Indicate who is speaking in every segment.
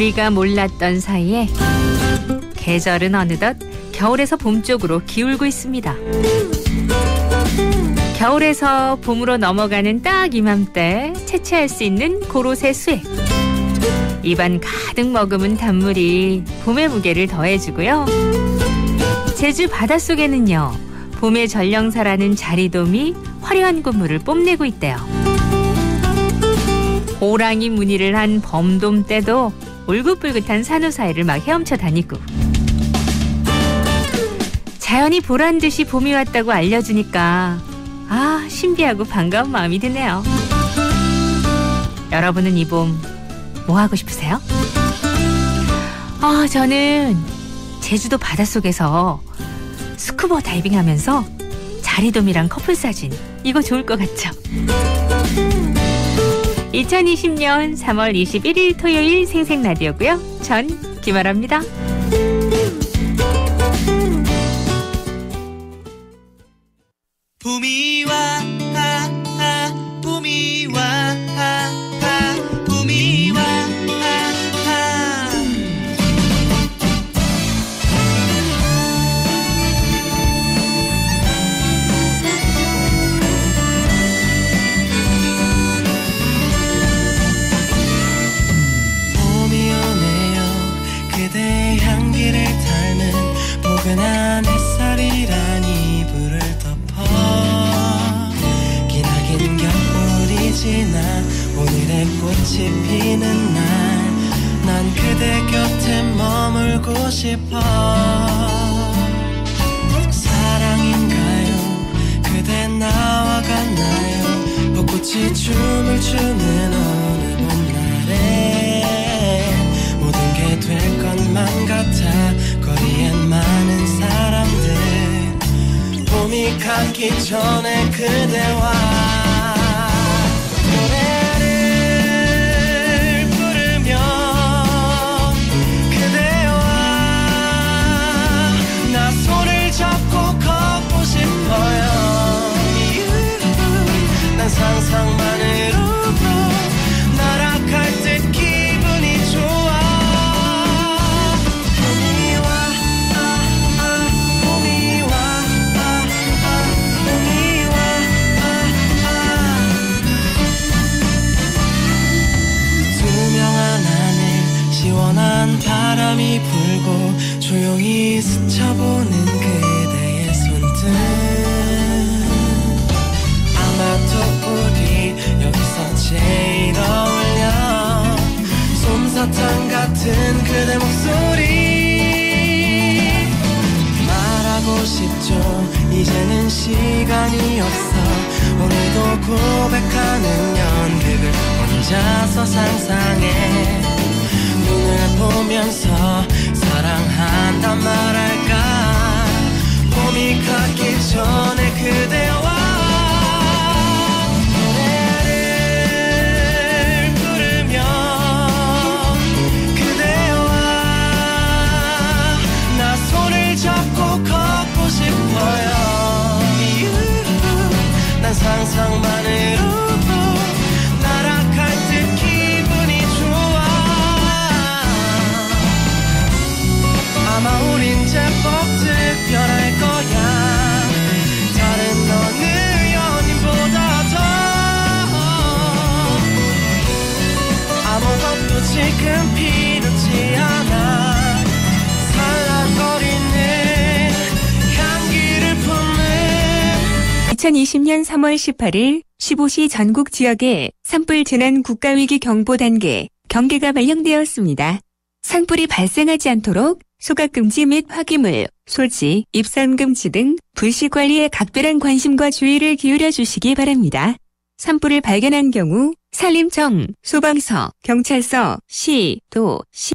Speaker 1: 우리가 몰랐던 사이에 계절은 어느덧 겨울에서 봄 쪽으로 기울고 있습니다. 겨울에서 봄으로 넘어가는 딱 이맘때 채취할 수 있는 고로쇠 수액. 입안 가득 머금은 단물이 봄의 무게를 더해주고요. 제주 바닷속에는요, 봄의 전령사라는 자리돔이 화려한 곡물을 뽐내고 있대요. 호랑이 무늬를 한 범돔 떼도 울긋불긋한 산호 사이를 막 헤엄쳐 다니고, 자연이 보란 듯이 봄이 왔다고 알려주니까 신비하고 반가운 마음이 드네요. 여러분은 이 봄 뭐 하고 싶으세요? 저는 제주도 바닷속에서 스쿠버 다이빙 하면서 자리돔이랑 커플 사진, 이거 좋을 것 같죠? 2020년 3월 21일 토요일 생생라디오고요. 전 김아라입니다.
Speaker 2: 봄이 와, 봄이 와, 봄이 와, 봄이 오네요. 그대의 향기를 닮은 포근한 햇살이란 이불을 덮어 기나긴 겨울이 지나 오늘의 꽃이 피는 날 난 그대 곁에 머물고 싶어. 사랑인가요? 그대 나와 같나요? 벚꽃이 춤을 추는 어느 봄날에 모든 게 될 것만 같아 거리엔 많은 사람들. 봄이 가기 전에 그대와 노래를 부르며 그대와 나 손을 잡고 걷고 싶어요. 난 상상만으로도 날아갈 듯 기분이 좋아. 봄이 와, 봄이 와, 봄이 와, 투명한 하늘, 시원한 바람이 불고 조용히 스쳐보는 그대의 손등. 아마도 우리 여기서 제일 어울려. 솜사탕 같은 그대 목소리 말하고 싶죠. 이제는 시간이 없어. 오늘도 고백하는 연극을 혼자서 상상해. 눈을 보면서 사랑한단 말할까. 봄이 가기 전에 그대와 노래를 부르며 그대와 나 손을 잡고 걷고 싶어요. 난 상상만으로도 날아갈 듯 기분이 좋아. 아마 우린 제법 특별할 거야. 다른 어느 연인보다 더 아무것도 지금 필요치 않아. 살랑거리는 향기를 품는
Speaker 3: 2020년 3월 18일 15시 전국 지역에 산불 재난 국가위기 경보 단계 경계가 발령되었습니다. 산불이 발생하지 않도록 소각금지 및 화기물, 소지, 입산금지 등 불씨 관리에 각별한 관심과 주의를 기울여 주시기 바랍니다. 산불을 발견한 경우 산림청, 소방서, 경찰서, 시, 도, 시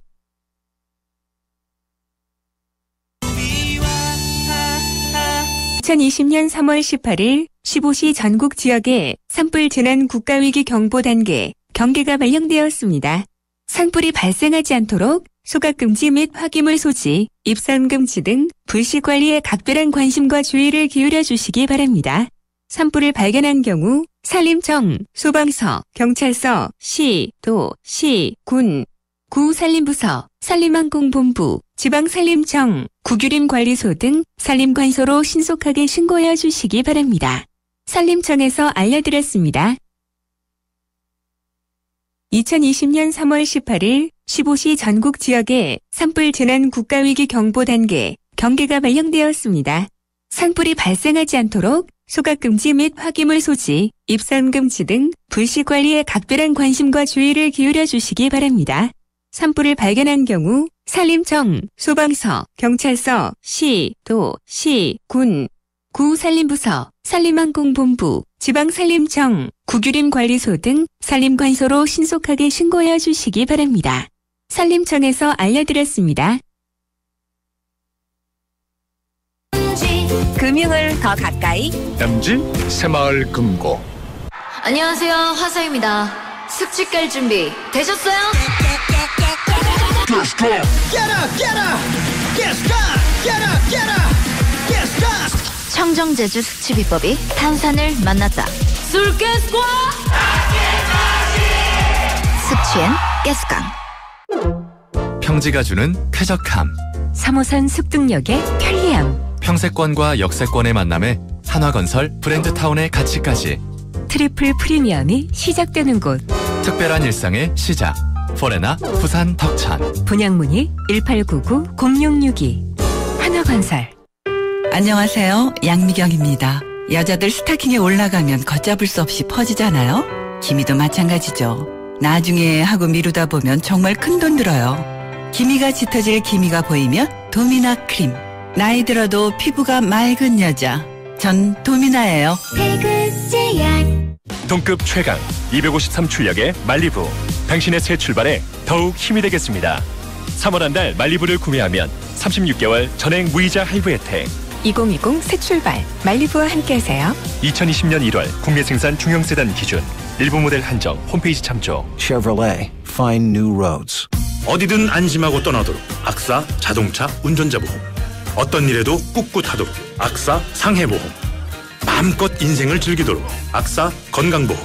Speaker 3: 2020년 3월 18일 15시 전국 지역에 산불 재난 국가위기 경보 단계 경계가 발령되었습니다. 산불이 발생하지 않도록 소각금지 및 화기물 소지, 입산금지 등 불씨 관리에 각별한 관심과 주의를 기울여 주시기 바랍니다. 산불을 발견한 경우 산림청, 소방서, 경찰서, 시, 도, 시, 군, 구산림부서, 산림항공본부, 지방산림청, 구규림관리소 등 산림관소로 신속하게 신고해 주시기 바랍니다. 산림청에서 알려드렸습니다. 2020년 3월 18일 15시 전국 지역에 산불 재난 국가위기 경보 단계 경계가 발령되었습니다. 산불이 발생하지 않도록 소각금지 및 화기물 소지, 입산금지 등 불씨 관리에 각별한 관심과 주의를 기울여 주시기 바랍니다. 산불을 발견한 경우 산림청, 소방서, 경찰서, 시, 도, 시, 군, 구산림부서, 산림항공본부, 지방산림청, 구규림관리소 등 산림관소로 신속하게 신고해 주시기 바랍니다. 산림청에서 알려드렸습니다.
Speaker 4: 금융을 더 가까이
Speaker 5: MG 새마을 금고.
Speaker 6: 안녕하세요, 화사입니다. 습식 깔 준비 되셨어요?
Speaker 2: Get up, get up, get start, get up, get up, get start.
Speaker 6: 청정제주 습치 비법이 탄산을 만났다. 술가스과 습취엔 가스강.
Speaker 7: 평지가 주는 쾌적함.
Speaker 3: 3호선 숲등역의 편리함.
Speaker 7: 평세권과 역세권의 만남에 한화건설 브랜드타운의 가치까지.
Speaker 3: 트리플 프리미엄이 시작되는 곳.
Speaker 7: 특별한 일상의 시작. 포레나 부산 덕천.
Speaker 3: 분양문의 1899-0662. 한화건설.
Speaker 8: 안녕하세요. 양미경입니다. 여자들 스타킹에 올라가면 걷잡을 수 없이 퍼지잖아요. 기미도 마찬가지죠. 나중에 하고 미루다 보면 정말 큰돈 들어요. 기미가 짙어질 기미가 보이면 도미나 크림. 나이 들어도 피부가 맑은 여자. 전 도미나예요.
Speaker 5: 동급 최강 253 출력의 말리부. 당신의 새 출발에 더욱 힘이 되겠습니다. 3월 한 달 말리부를 구매하면 36개월 전액 무이자 할부 혜택.
Speaker 3: 2020 새 출발. 말리부와 함께하세요.
Speaker 5: 2020년 1월 국내 생산 중형 세단 기준. 일부 모델 한정 홈페이지 참조.
Speaker 9: Chevrolet, find new roads.
Speaker 10: 어디든 안심하고 떠나도록 악사 자동차 운전자 보험. 어떤 일에도 꿋꿋하도록 악사 상해보험. 마음껏 인생을 즐기도록 악사 건강보험.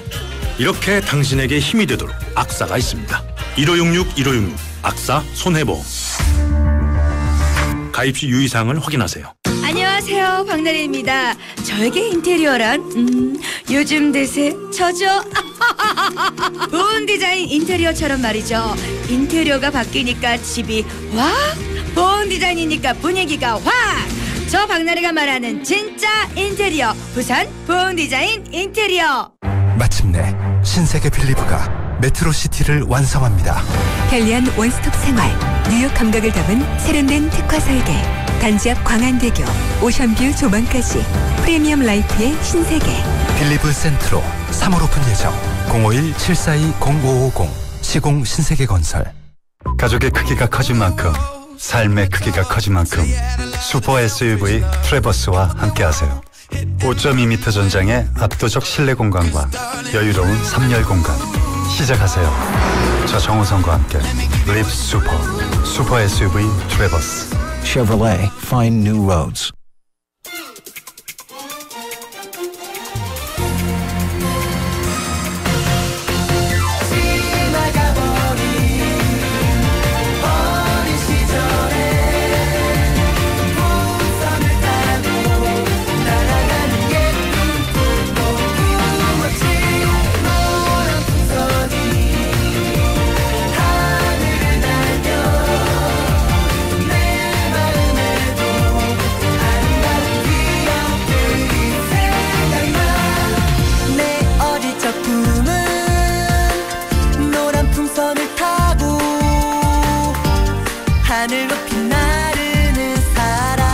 Speaker 10: 이렇게 당신에게 힘이 되도록 악사가 있습니다. 1566 악사 손해보험. 가입 시 유의사항을 확인하세요.
Speaker 4: 안녕하세요, 박나래입니다. 저에게 인테리어란 요즘 대세 저죠. 보온 디자인 인테리어처럼 말이죠. 인테리어가 바뀌니까 집이 확, 보온 디자인이니까 분위기가 확. 저 박나래가 말하는 진짜 인테리어, 부산 보온 디자인 인테리어.
Speaker 11: 마침내 신세계 빌리브가 메트로시티를 완성합니다.
Speaker 3: 편리한 원스톱 생활. 뉴욕 감각을 담은 세련된 특화 설계. 단지 앞 광안대교, 오션뷰 조망까지 프리미엄 라이프의 신세계.
Speaker 11: 빌리브 센트로 3월 오픈 예정. 051-742-0550 시공 신세계건설.
Speaker 12: 가족의 크기가 커진 만큼 삶의 크기가 커진 만큼 슈퍼 SUV 트래버스와 함께하세요. 5.2m 전장의 압도적 실내 공간과 여유로운 3열 공간. 시작하세요. 저 정우성과 함께 Live Super. 슈퍼 SUV 트래버스.
Speaker 9: Chevrolet, find new roads.
Speaker 2: 하늘 높이 나르는 사랑.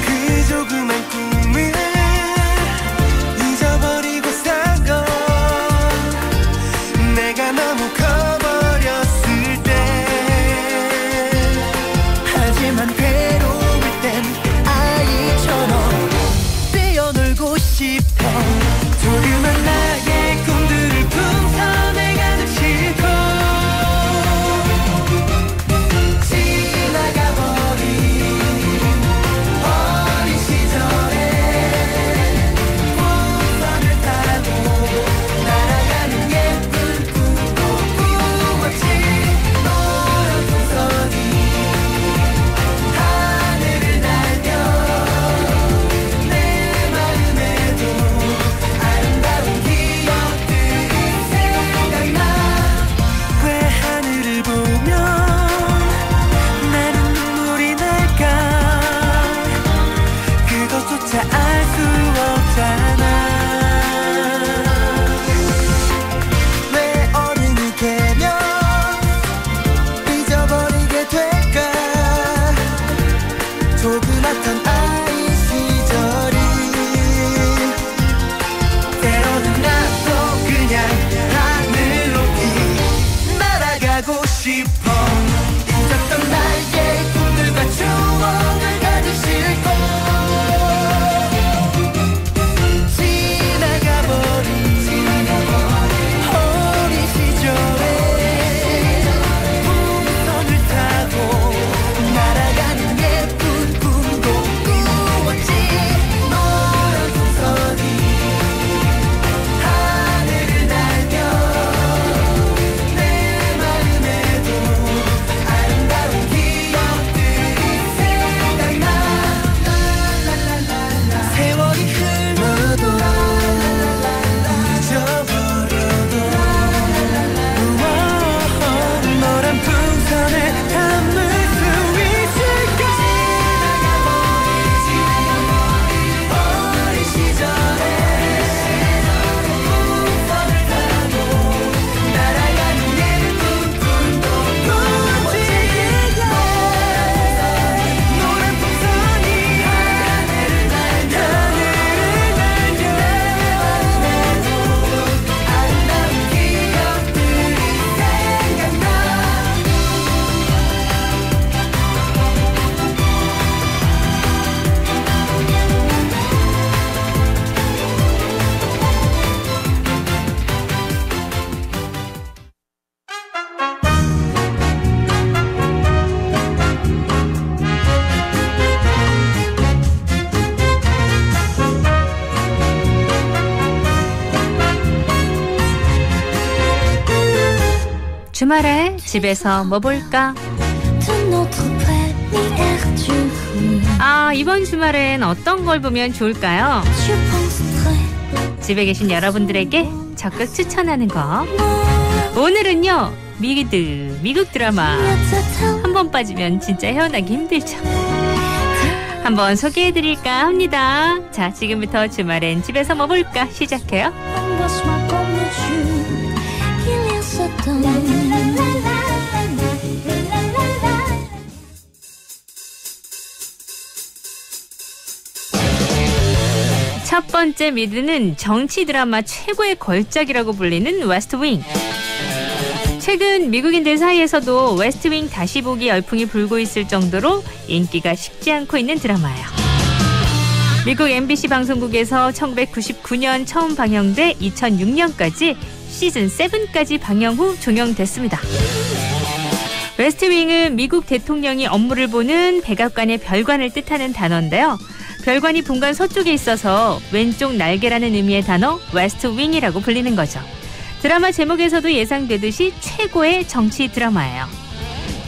Speaker 2: 그 조그만 꿈을 잊어버리고 산 건 내가 너무 커버렸을 때. 하지만 괴로울 땐 아이처럼 뛰어놀고 싶어. 조그만 나의 꿈들을 품서 내가 늘 싣고 가고 싶어 잊었던 나의 꿈들과 추억을 가득 싣고 지나가버린 어린 시절에 풍선을 타고 날아가는 예쁜 꿈도 꾸었지 노란 풍선이 하늘을 날며 내 마음에도 아름다운 기억들이 생각나 세월이 흘러도 잊어버려도 노란 풍선에 담을 수 있을까 어린 시절에 풍선을 타고 날아가는 예쁜 꿈도 꾸었지 노란 풍선이 하늘을 날며 아름다운 기억들이 생각나
Speaker 1: 주말에 집에서 뭐 볼까? 이번 주말엔 어떤 걸 보면 좋을까요? 집에 계신 여러분들에게 적극 추천하는 거. 오늘은요, 미국 드라마. 한 번 빠지면 진짜 헤어나기 힘들죠. 한번 소개해드릴까 합니다. 자, 지금부터 주말엔 집에서 뭐 볼까 시작해요. 첫 번째 미드는 정치 드라마 최고의 걸작이라고 불리는 웨스트 윙. 최근 미국인들 사이에서도 웨스트 윙 다시 보기 열풍이 불고 있을 정도로 인기가 식지 않고 있는 드라마예요. 미국 MBC 방송국에서 1999년 처음 방영돼 2006년까지 시즌 7까지 방영 후 종영됐습니다. 웨스트 윙은 미국 대통령이 업무를 보는 백악관의 별관을 뜻하는 단어인데요. 별관이 본관 서쪽에 있어서 왼쪽 날개라는 의미의 단어 웨스트 윙이라고 불리는 거죠. 드라마 제목에서도 예상되듯이 최고의 정치 드라마예요.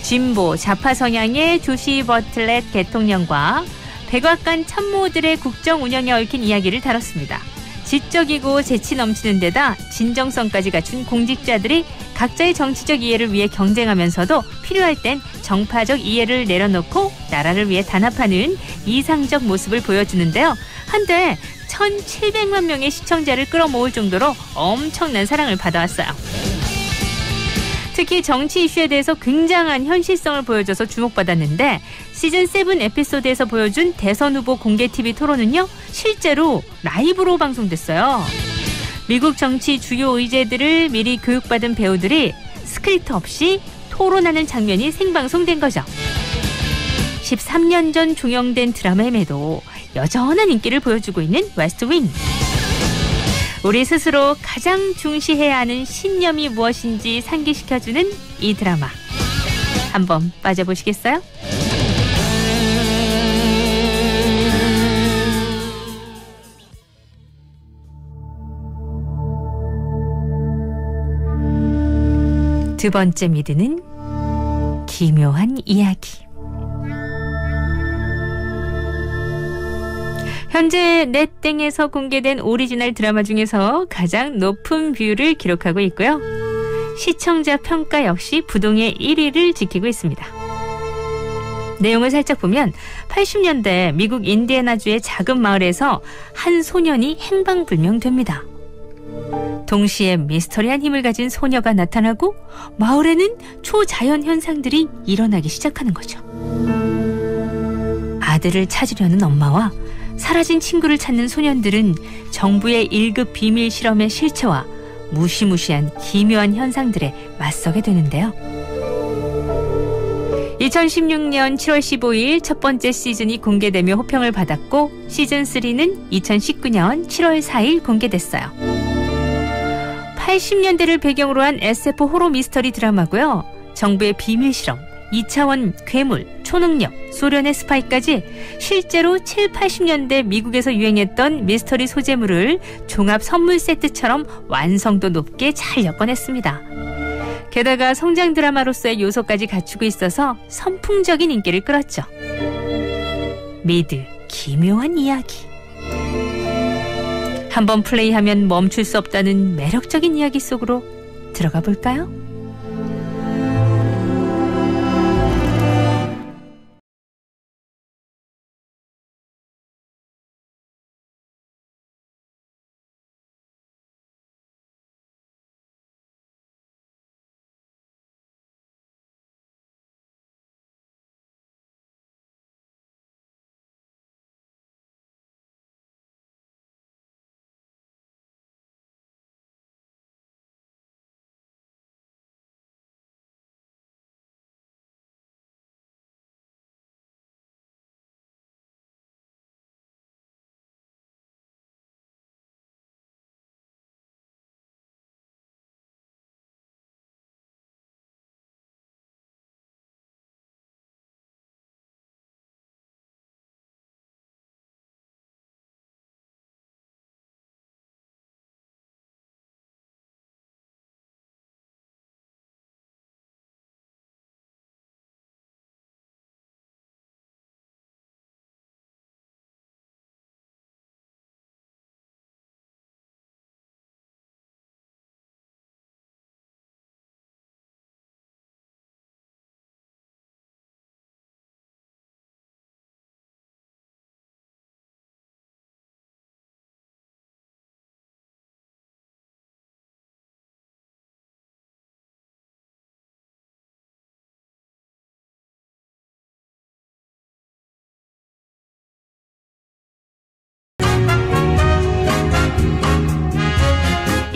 Speaker 1: 진보, 좌파 성향의 조시 버틀렛 대통령과 백악관 참모들의 국정 운영에 얽힌 이야기를 다뤘습니다. 지적이고 재치 넘치는 데다 진정성까지 갖춘 공직자들이 각자의 정치적 이해를 위해 경쟁하면서도 필요할 땐 정파적 이해를 내려놓고 나라를 위해 단합하는 이상적 모습을 보여주는데요. 한때 1,700만 명의 시청자를 끌어모을 정도로 엄청난 사랑을 받아왔어요. 특히 정치 이슈에 대해서 굉장한 현실성을 보여줘서 주목받았는데 시즌 7 에피소드에서 보여준 대선 후보 공개 TV 토론은요, 실제로 라이브로 방송됐어요. 미국 정치 주요 의제들을 미리 교육받은 배우들이 스크립트 없이 토론하는 장면이 생방송된 거죠. 13년 전 종영된 드라마임에도 여전한 인기를 보여주고 있는 웨스트 윙. 우리 스스로 가장 중시해야 하는 신념이 무엇인지 상기시켜주는 이 드라마. 한번 빠져보시겠어요? 두 번째 미드는 기묘한 이야기. 현재 넷땡에서 공개된 오리지널 드라마 중에서 가장 높은 뷰를 기록하고 있고요. 시청자 평가 역시 부동의 1위를 지키고 있습니다. 내용을 살짝 보면 80년대 미국 인디애나주의 작은 마을에서 한 소년이 행방불명됩니다. 동시에 미스터리한 힘을 가진 소녀가 나타나고 마을에는 초자연 현상들이 일어나기 시작하는 거죠. 아들을 찾으려는 엄마와 사라진 친구를 찾는 소년들은 정부의 1급 비밀 실험의 실체와 무시무시한 기묘한 현상들에 맞서게 되는데요. 2016년 7월 15일 첫 번째 시즌이 공개되며 호평을 받았고 시즌3는 2019년 7월 4일 공개됐어요. 80년대를 배경으로 한 SF 호러 미스터리 드라마고요. 정부의 비밀 실험, 2차원 괴물, 초능력, 소련의 스파이까지 실제로 7, 80년대 미국에서 유행했던 미스터리 소재물을 종합 선물 세트처럼 완성도 높게 잘 엮어냈습니다. 게다가 성장 드라마로서의 요소까지 갖추고 있어서 선풍적인 인기를 끌었죠. 미드, 기묘한 이야기. 한번 플레이하면 멈출 수 없다는 매력적인 이야기 속으로 들어가 볼까요?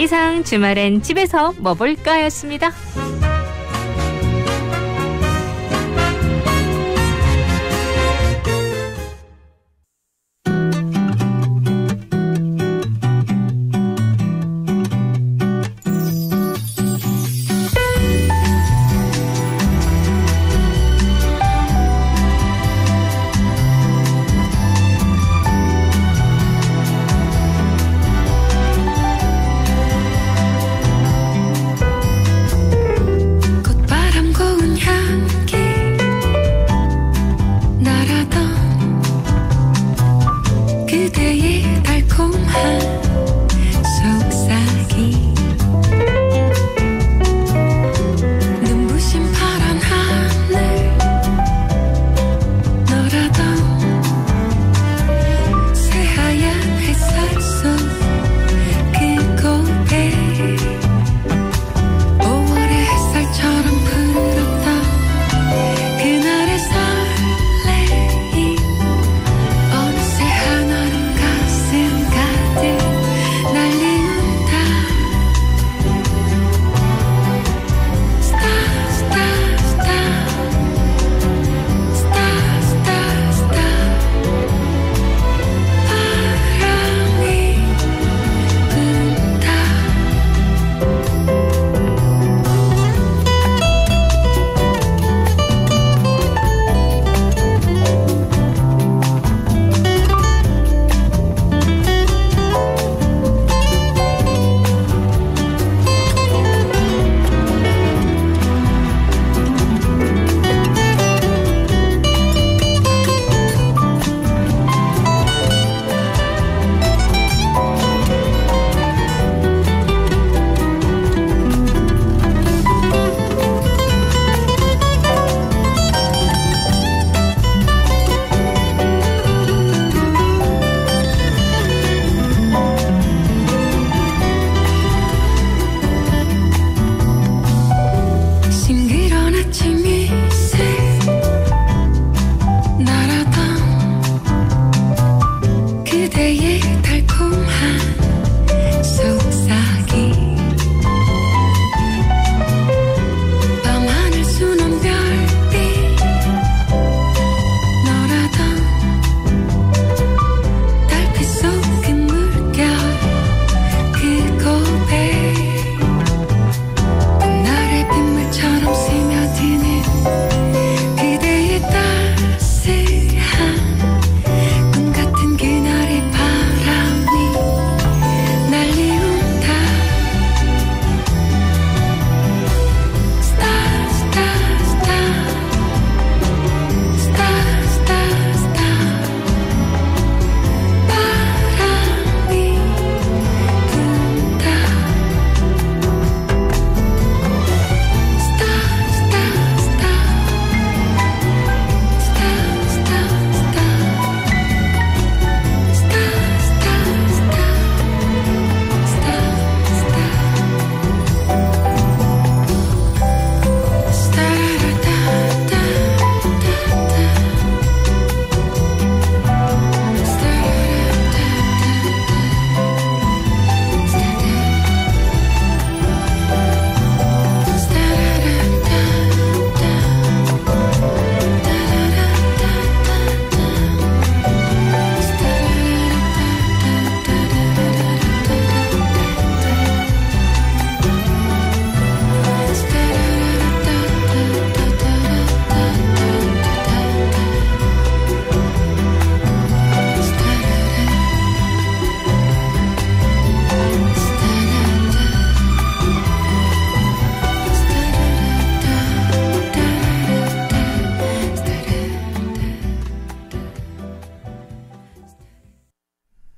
Speaker 1: 이상 주말엔 집에서 뭐 볼까였습니다.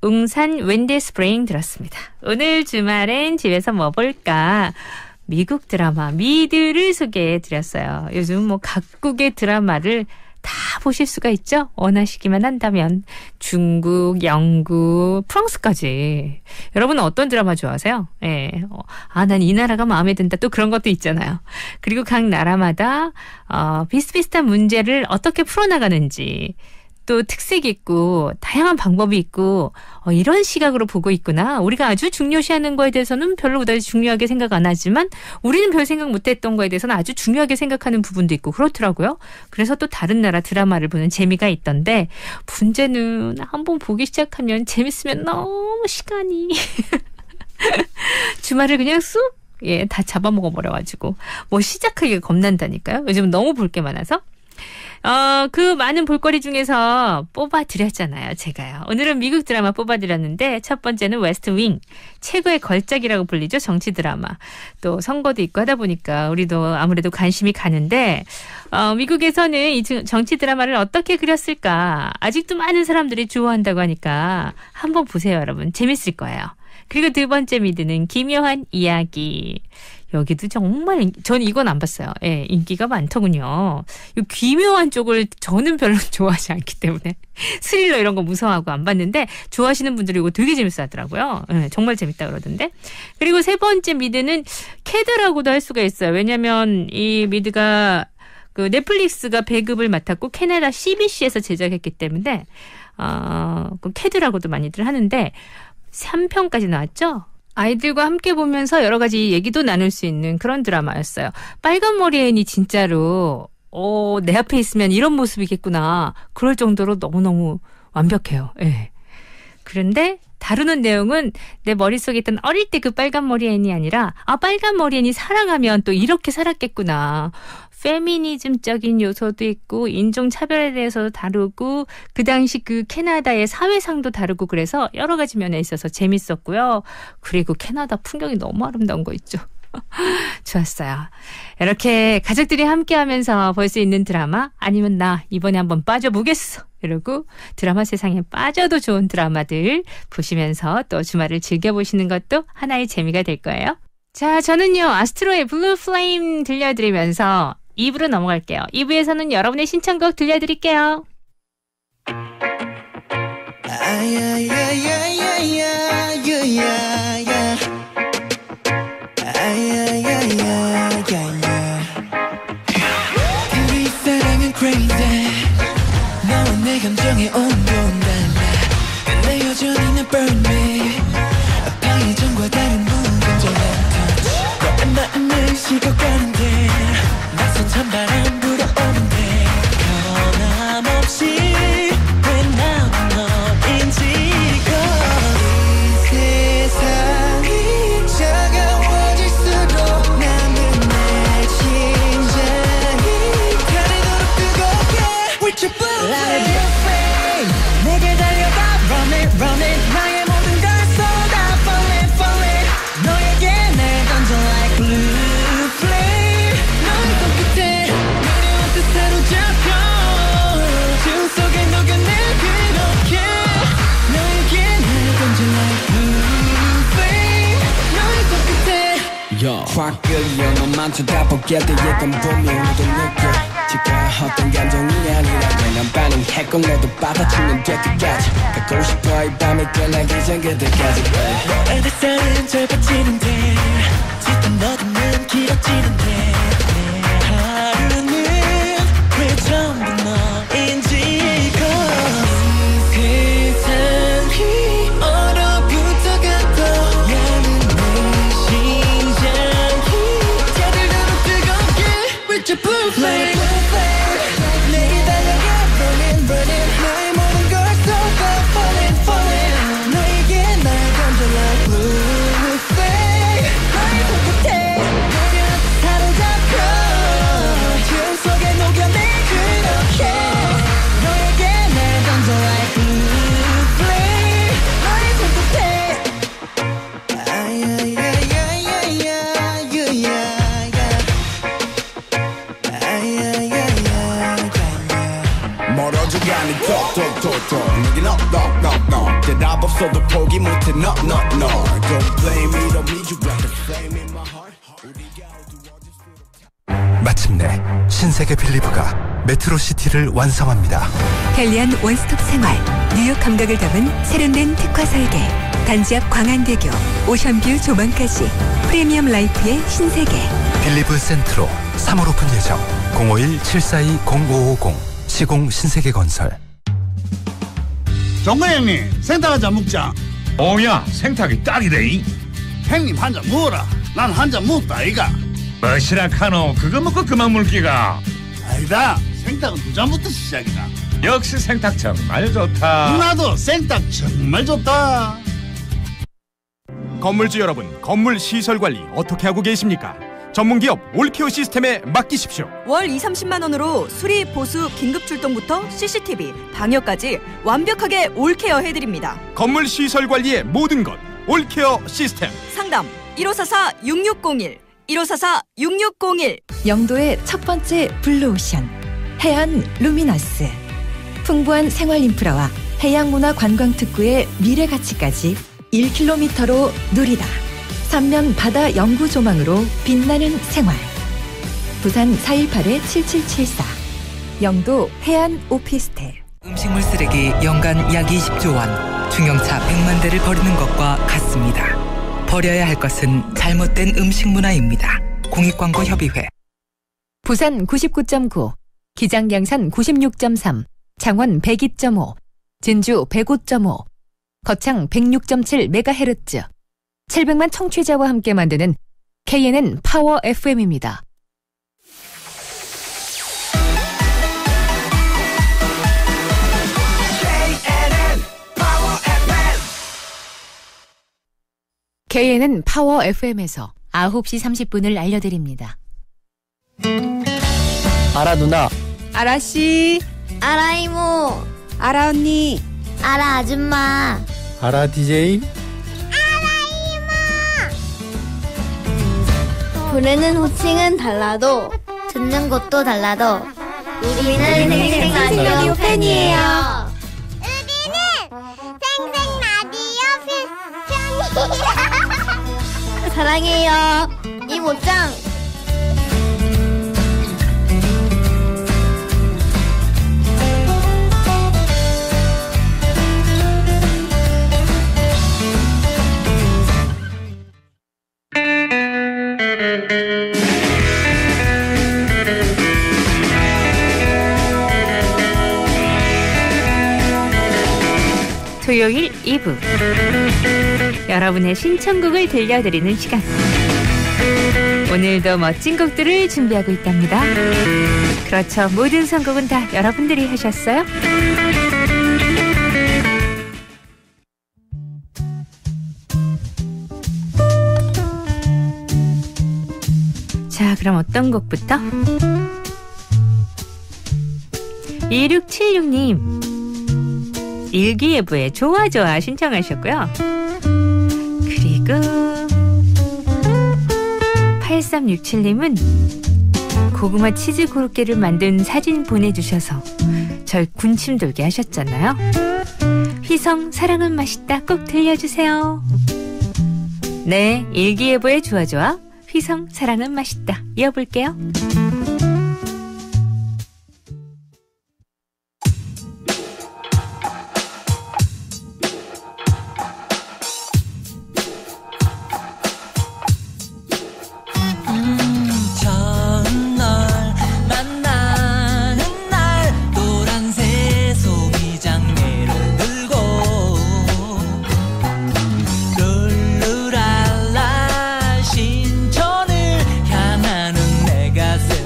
Speaker 1: 웅산 웬디 스프링 들었습니다. 오늘 주말엔 집에서 뭐 볼까? 미국 드라마 미드를 소개해드렸어요. 요즘 뭐 각국의 드라마를 다 보실 수가 있죠? 원하시기만 한다면. 중국, 영국, 프랑스까지. 여러분은 어떤 드라마 좋아하세요? 예. 난 이 나라가 마음에 든다. 또 그런 것도 있잖아요. 그리고 각 나라마다 비슷비슷한 문제를 어떻게 풀어나가는지 또 특색이 있고 다양한 방법이 있고 이런 시각으로 보고 있구나. 우리가 아주 중요시하는 거에 대해서는 별로 그다지 중요하게 생각 안 하지만 우리는 별 생각 못했던 거에 대해서는 아주 중요하게 생각하는 부분도 있고 그렇더라고요. 그래서 또 다른 나라 드라마를 보는 재미가 있던데 문제는 한번 보기 시작하면 재밌으면 너무 시간이 주말을 그냥 쑥 다 잡아먹어버려가지고 뭐 시작하기가 겁난다니까요. 요즘 너무 볼 게 많아서. 그 많은 볼거리 중에서 뽑아드렸잖아요, 제가요. 오늘은 미국 드라마 뽑아드렸는데 첫 번째는 웨스트 윙. 최고의 걸작이라고 불리죠, 정치 드라마. 또 선거도 있고 하다 보니까 우리도 아무래도 관심이 가는데 미국에서는 이 정치 드라마를 어떻게 그렸을까? 아직도 많은 사람들이 좋아한다고 하니까 한번 보세요, 여러분. 재밌을 거예요. 그리고 두 번째 미드는 기묘한 이야기. 여기도 정말 전 이건 안 봤어요. 예, 인기가 많더군요. 이 기묘한 쪽을 저는 별로 좋아하지 않기 때문에 스릴러 이런 거 무서워하고 안 봤는데 좋아하시는 분들이 이거 되게 재밌어 하더라고요. 예, 정말 재밌다 그러던데. 그리고 세 번째 미드는 캐드라고도 할 수가 있어요. 왜냐하면 이 미드가 그 넷플릭스가 배급을 맡았고 캐나다 CBC에서 제작했기 때문에 그 캐드라고도 많이들 하는데 3편까지 나왔죠. 아이들과 함께 보면서 여러 가지 얘기도 나눌 수 있는 그런 드라마였어요. 빨간 머리 애인이 진짜로 내 앞에 있으면 이런 모습이겠구나. 그럴 정도로 너무너무 완벽해요. 예. 그런데 다루는 내용은 내 머릿속에 있던 어릴 때 그 빨간 머리 애인이 아니라 빨간 머리 애인이 살아가면 또 이렇게 살았겠구나. 페미니즘적인 요소도 있고 인종차별에 대해서도 다루고 그 당시 그 캐나다의 사회상도 다루고 그래서 여러 가지 면에 있어서 재밌었고요. 그리고 캐나다 풍경이 너무 아름다운 거 있죠. 좋았어요. 이렇게 가족들이 함께하면서 볼 수 있는 드라마 아니면 나 이번에 한번 빠져보겠어. 이러고 드라마 세상에 빠져도 좋은 드라마들 보시면서 또 주말을 즐겨보시는 것도 하나의 재미가 될 거예요. 자, 저는요 아스트로의 블루 플레임 들려드리면서 2부로 넘어갈게요. 2부에서는 여러분의 신청곡 들려드릴게요.
Speaker 2: 우리 사랑은 crazy 너와 내 감정에 온도는 달라 근데 여전히 난 burn me 아파의 전과 다른 무감정한 touch 너의 마음을 식어가는데 낯선 찬바람 불어오는데 변함없이 왜 나는 너인지 이 세상이 차가워질수록 나는 내 심장이 가리도록 뜨겁게 With your blue flame 내게 달려가 run it run it 나의 모든 걸 쏟아 fall it fall it 너에게 날 던져 like blue flame 너의 손끝에 내려온 듯 사로잡혀 주 속에 녹여내 그렇게 너에게 날 던져 like blue flame 너의 손끝에
Speaker 13: 확 끌려 너만 쳐다보게 돼 예감 보면 너도 느껴 지가 어떤 감정이 아니라고 난 반응했고 너도 받아주면 될 때까지 갖고 싶어 이 밤이 끝나기 전 그때까지
Speaker 2: 너의 햇살은 짧아지는데 짙은 어둠은 길어지는데 내 하루는 왜 전부 너인지 이 세상이 얼어붙어가도 나는 내 심장이 차들도록 뜨겁게 With your blue flame 내게 달려가 running running 너의 모든 걸 쏟아 falling falling 너에게 날 던져 like blue flame 너의 손끝에 내려온 듯 사로잡혀 주 속에 녹여내 그렇게 너에게 날 던져 like blue flame 너의 손끝에 아야야야야야야야
Speaker 13: 시간이 톡톡톡톡 내겐 no 대답 없어도 포기 못해 no Don't blame me don't need you like a flame in my heart.
Speaker 11: 마침내 신세계 빌리브가 메트로시티를 완성합니다.
Speaker 3: 편리한 원스톱 생활, 뉴욕 감각을 담은 세련된 특화 설계, 단지 앞 광안대교, 오션뷰 조망까지 프리미엄 라이프의 신세계.
Speaker 11: 빌리브 센트로 3월 오픈 예정. 051-742-0550 시공 신세계건설.
Speaker 14: 정거 형님, 생닭 한잔 먹자.
Speaker 15: 오야, 생닭이 딱이래.
Speaker 14: 형님 한 잔 먹어라. 난 한 잔 먹다 아이가.
Speaker 15: 뭐시라 카노, 그거 먹고 그만 물기가.
Speaker 14: 아니다, 생닭은 두 잔부터 시작이다.
Speaker 15: 역시 생닭 정말 좋다.
Speaker 14: 나도 생닭 정말 좋다.
Speaker 16: 건물주 여러분, 건물 시설 관리 어떻게 하고 계십니까? 전문기업 올케어 시스템에 맡기십시오.
Speaker 17: 월 2-30만 원으로 수리, 보수, 긴급 출동부터 CCTV, 방역까지 완벽하게 올케어 해드립니다.
Speaker 16: 건물 시설 관리의 모든 것 올케어 시스템.
Speaker 17: 상담 1544-6601 1544-6601.
Speaker 18: 영도의 첫 번째 블루오션 해안 루미너스. 풍부한 생활 인프라와 해양문화 관광특구의 미래 가치까지 1km로 누리다. 3면 바다 영구 조망으로 빛나는 생활. 부산 418-7774 영도 해안 오피스텔.
Speaker 8: 음식물 쓰레기 연간 약 20조 원, 중형차 100만 대를 버리는 것과 같습니다. 버려야 할 것은 잘못된 음식 문화입니다. 공익광고협의회.
Speaker 1: 부산 99.9, 기장양산 96.3, 창원 102.5, 진주 105.5, 거창 106.7MHz. 700만 청취자와 함께 만드는 KNN 파워 FM입니다. KNN 파워 FM에서 9시 30분을 알려드립니다.
Speaker 19: 아라 누나.
Speaker 20: 아라 씨.
Speaker 21: 아라 이모.
Speaker 20: 아라 언니.
Speaker 21: 아라 아줌마.
Speaker 19: 아라 DJ.
Speaker 21: 부르는 호칭은 달라도 듣는 곳도 달라도 우리는 생생라디오 팬이에요. 우리는 생생라디오 팬이에요. 사랑해요 이모짱.
Speaker 1: 토요일 2부, 여러분의 신청곡을 들려드리는 시간. 오늘도 멋진 곡들을 준비하고 있답니다. 그렇죠, 모든 선곡은 다 여러분들이 하셨어요? 자, 그럼 어떤 곡부터? 2676님 일기예보에 좋아 좋아 신청하셨고요. 그리고 8367님은 고구마 치즈 고로케를 만든 사진 보내주셔서 절 군침 돌게 하셨잖아요. 휘성 사랑은 맛있다 꼭 들려주세요. 네, 일기예보에 좋아 좋아 휘성 사랑은 맛있다 이어볼게요.
Speaker 2: 신천을 향하는 내 가슴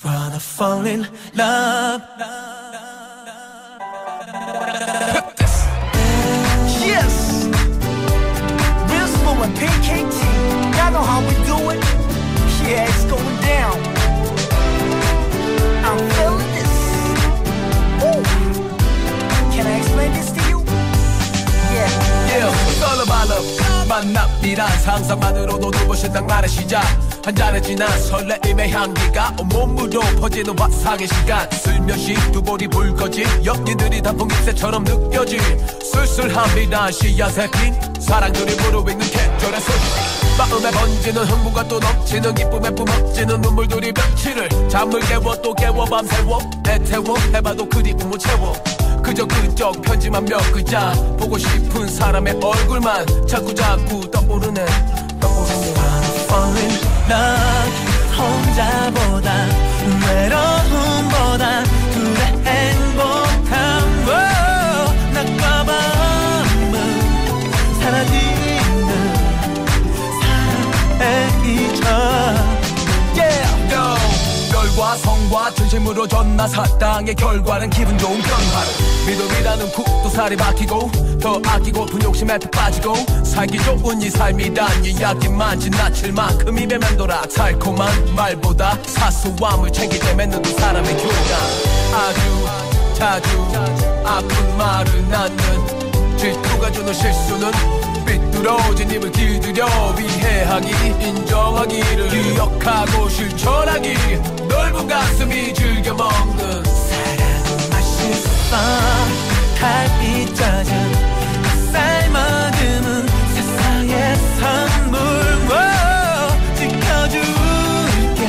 Speaker 2: Just wanna fall in love. Yes, real smooth and PKT. Y'all know how we do it. Yeah, it's going down. I'm feeling this. Woo. Can I explain this to you? Yeah, it's all about love. 만남이란 상상만으로도 눈부신 낭만의 시작. 한 잔에 진한 설레임의 향기가 온몸으로 퍼지는 화상의 시간. 슬며시 두 볼이 붉어진 연기들이 단풍잎새처럼 느껴진 쓸쓸함이란 씨앗에 핀 사랑들이 무르익는 계절의 소리. 마음에 번지는 흥분과 또 넘치는 기쁨에 뿜어지는 눈물들이 며칠을 잠을 깨워 또 깨워 밤새워 애태워 해봐도 그리움 못 채워. 그저 편지만 몇 글자 보고 싶은 사람의 얼굴만 자꾸 떠오르네. Fall in love 혼자보다 외로움보다 둘의 행복함 낮과 밤은 사라지는 사랑의 이적. 별과 성과 진심으로 전나 사랑의 결과는 기분 좋은 변화로 믿음이라는 국도살이 박히고 더 아끼고픈 욕심에 빠지고 살기 좋은 이 삶이란 이야기만 지나칠 만큼 입에 맴돌아. 달콤한 말보다 사소함을 챙길 때 맺는 두 사람의 교감. 아주 자주 아픈 말을 낳는 질투가 주는 실수는 삐뚤어진 입을 길들여 이해하기 인정하기를 기억하고 실천하기. 넓은 가슴이 즐겨 먹는 사랑은 맛있어. 달빛 젖은 햇살 머금은 세상의 선물. 지켜줄게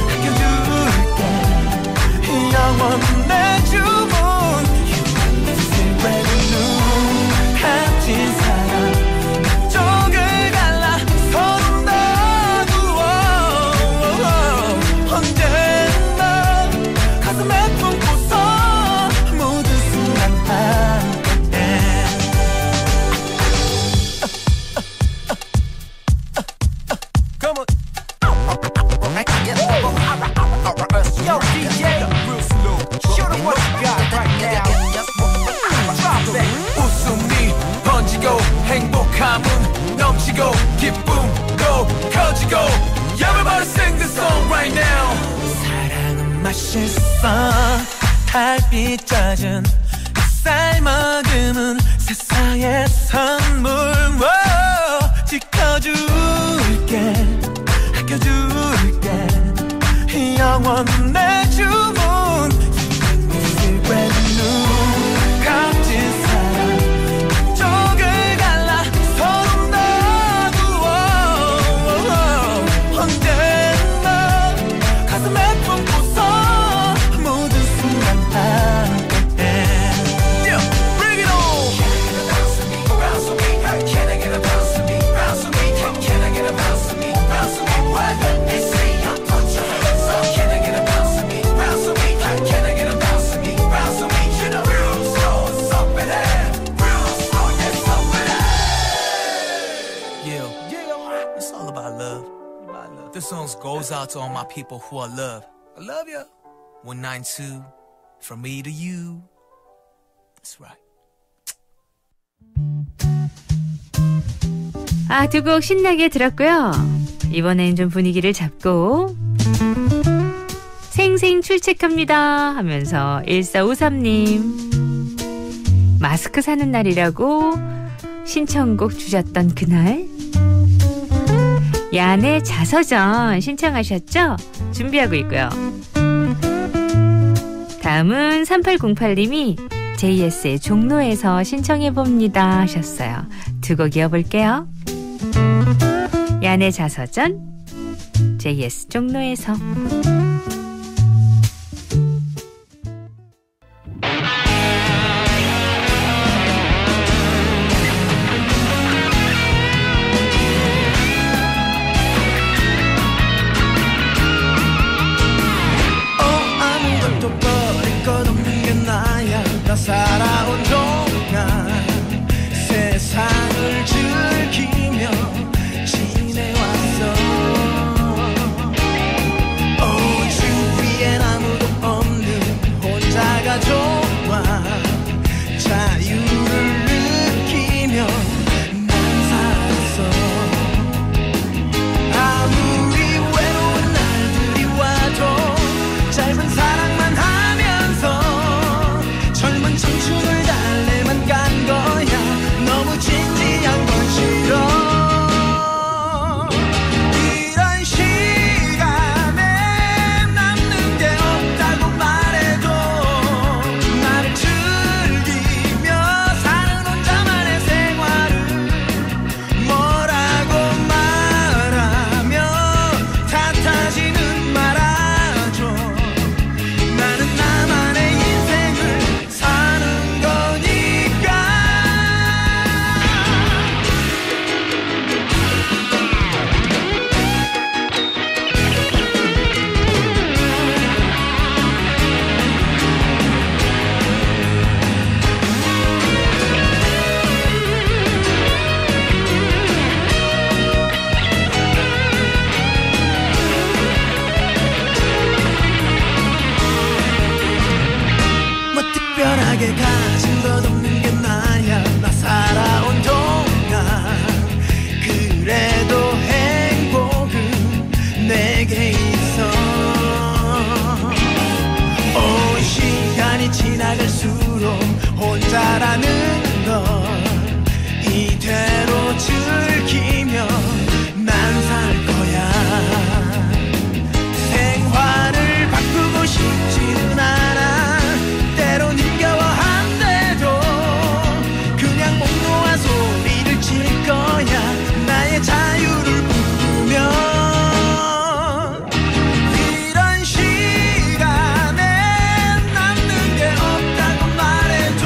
Speaker 2: 아껴줄게 영원의 주문. 눈 감진 사랑 쪽을 갈라 서로 놔두어. 언제나 가슴에 품고서 모든 순간 함께. Come on. Yo DJ, show them what you got right now. Drop it. 웃음이 번지고 행복함은 넘치고 기쁨도 커지고 Everybody sing this song right now. 사랑은 맛있어. 달빛 젖은 햇살 머금은 세상의 선물. 지켜줄게 아껴줄게 영원의 주문. 눈 감진 사랑 쪽을 갈라 서로 놔두어. 언제나 가슴에 품고서 모든 순간 함께. Bring it on. Can I get a bounce on me? Bounce on me. Can I get a bounce on me? Bounce on me. What? They say I'm put your hands up. Can I get a bounce on me? Bounce on me. Can I get a bounce on me? Bounce on me. You know, real slow, up in there. Real slow, yes, up in there. Yeah, it's all about love. This song goes out to all my people who I love. I love you. 192, from me to you. That's right.
Speaker 1: 아, 두 곡 신나게 들었고요. 이번엔 좀 분위기를 잡고 생생 출첵합니다 하면서 1453님 마스크 사는 날이라고 신청곡 주셨던 그날 야내 자서전 신청하셨죠? 준비하고 있고요. 다음은 3808님이 JS의 종로에서 신청해봅니다 하셨어요. 두 곡 이어볼게요. 야내 자서전 JS 종로에서.
Speaker 2: 아무것도 버릴 것 없는 게 나야. 나 살아온 동안 세상을 즐기며 지내왔어. 주위에 내게 가진 것 없는 게 나야. 나 살아온 동안 그래도 행복은 내게 있어. 오, 시간이 지나갈수록 혼자라는 걸 이대로 즐기며 난 살 거야. 생활을 바꾸고 싶지는 않아. 때론 힘겨워한데도 그냥 목 놓아 소리를 칠 거야. 나의 자유를 부르며. 이런 시간에 남는 게 없다고 말해줘.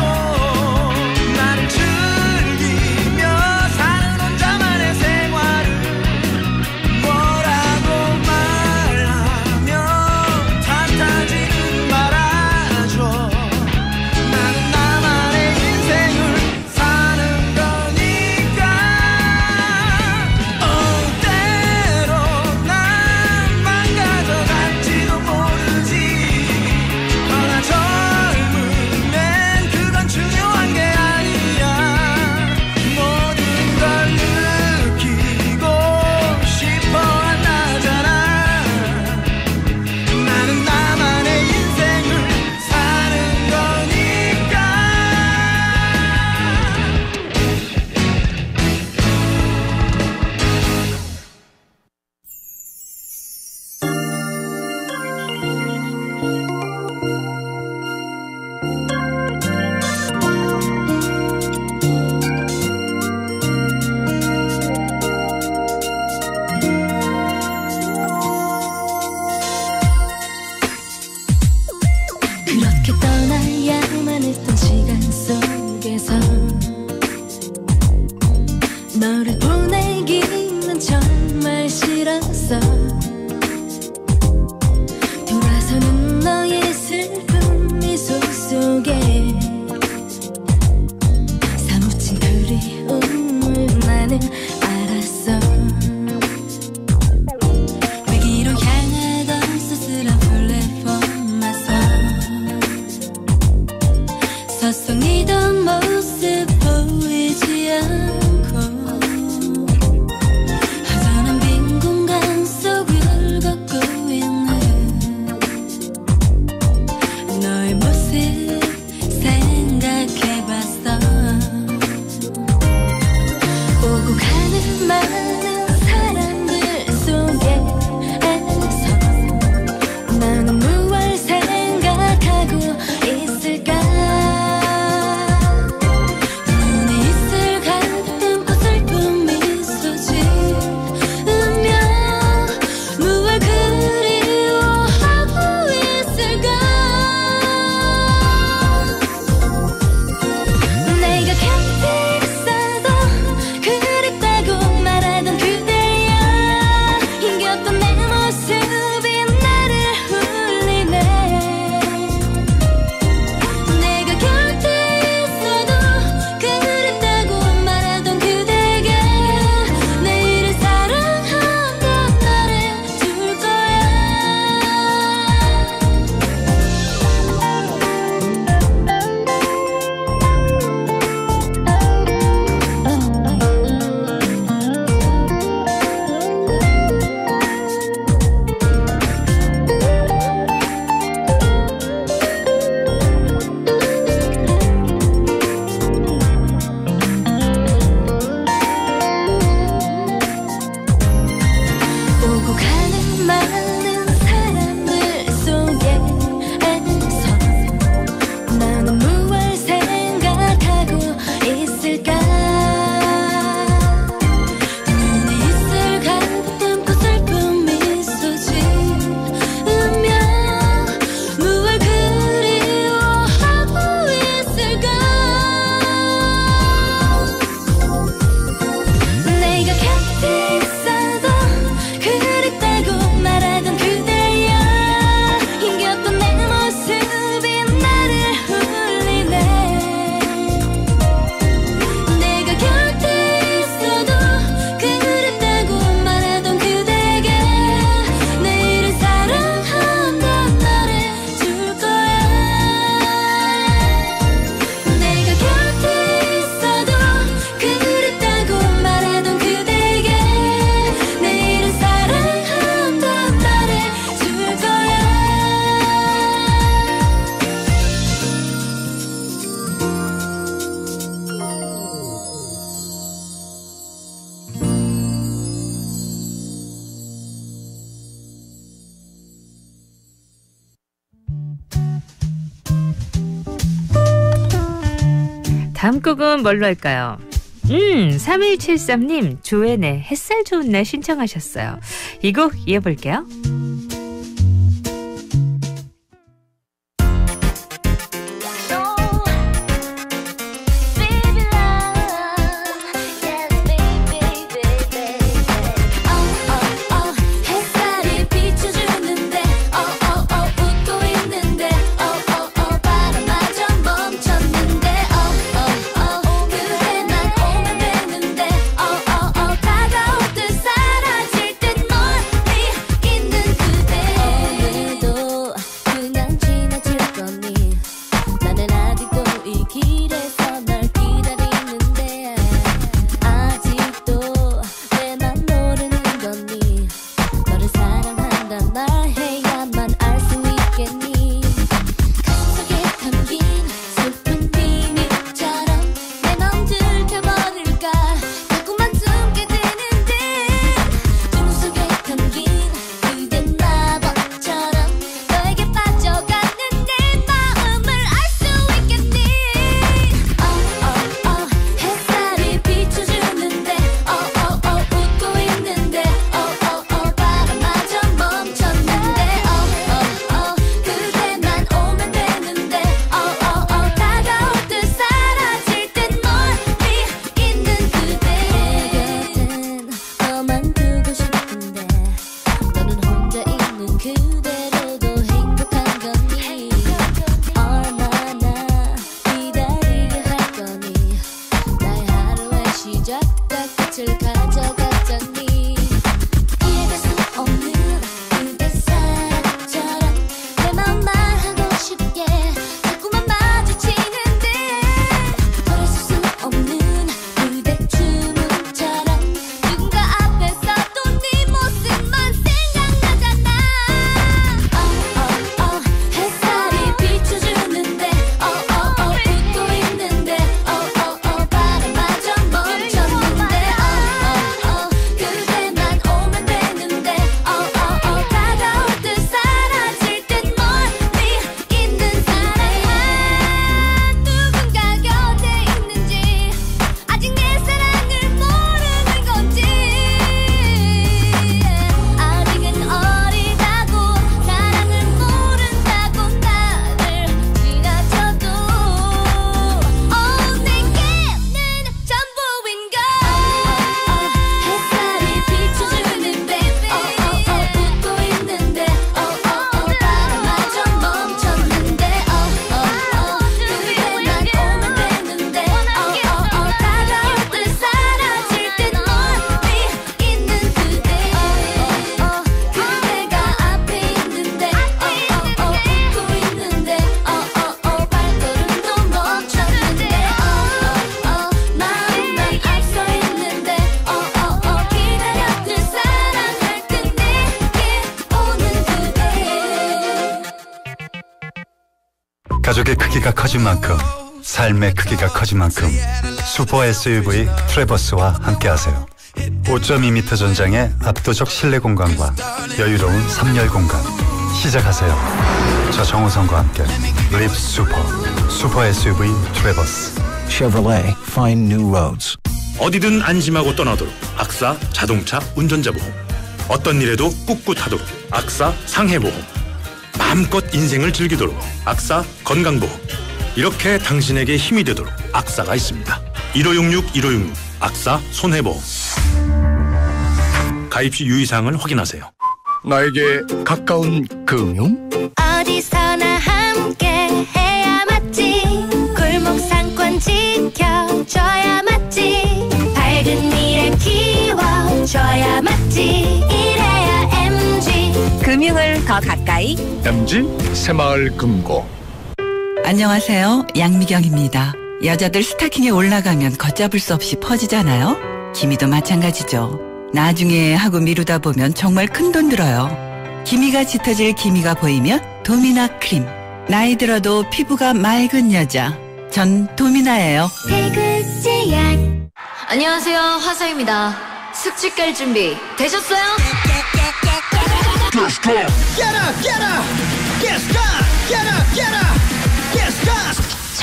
Speaker 1: 다음 곡은 뭘로 할까요? 3173님 조앤의 햇살 좋은 날 신청하셨어요. 이 곡 이어볼게요.
Speaker 12: 가족의 크기가 커진 만큼 삶의 크기가 커진 만큼 슈퍼 SUV 트래버스와 함께하세요. 5.2m 전장의 압도적 실내 공간과 여유로운 3열 공간 시작하세요. 저 정우성과 함께 립 슈퍼 SUV 트래버스.
Speaker 9: Chevrolet, find new roads.
Speaker 10: 어디든 안심하고 떠나도록 악사 자동차 운전자 보험. 어떤 일에도 꿋꿋하도록 악사 상해보험. 마음껏 인생을 즐기도록 악사 건강보험. 이렇게 당신에게 힘이 되도록 악사가 있습니다. 1566 악사 손해보험. 가입 시 유의사항을 확인하세요.
Speaker 6: 나에게 가까운 금융?
Speaker 22: 어디서나 함께 해야 맞지. 골목 상권 지켜줘야 맞지. 밝은 미래 키워줘야 맞지. 이래야 MG
Speaker 18: 금융을 더 가까이
Speaker 6: MG 새마을 금고.
Speaker 8: 안녕하세요. 양미경입니다. 여자들 스타킹에 올라가면 걷잡을 수 없이 퍼지잖아요. 기미도 마찬가지죠. 나중에 하고 미루다 보면 정말 큰돈 들어요. 기미가 짙어질 기미가 보이면 도미나 크림. 나이 들어도 피부가 맑은 여자, 전 도미나예요.
Speaker 21: 태극제약.
Speaker 23: 안녕하세요, 화사입니다. 숙취 깔 준비 되셨어요?
Speaker 2: Get up, get up, get up, get up, get up, get up.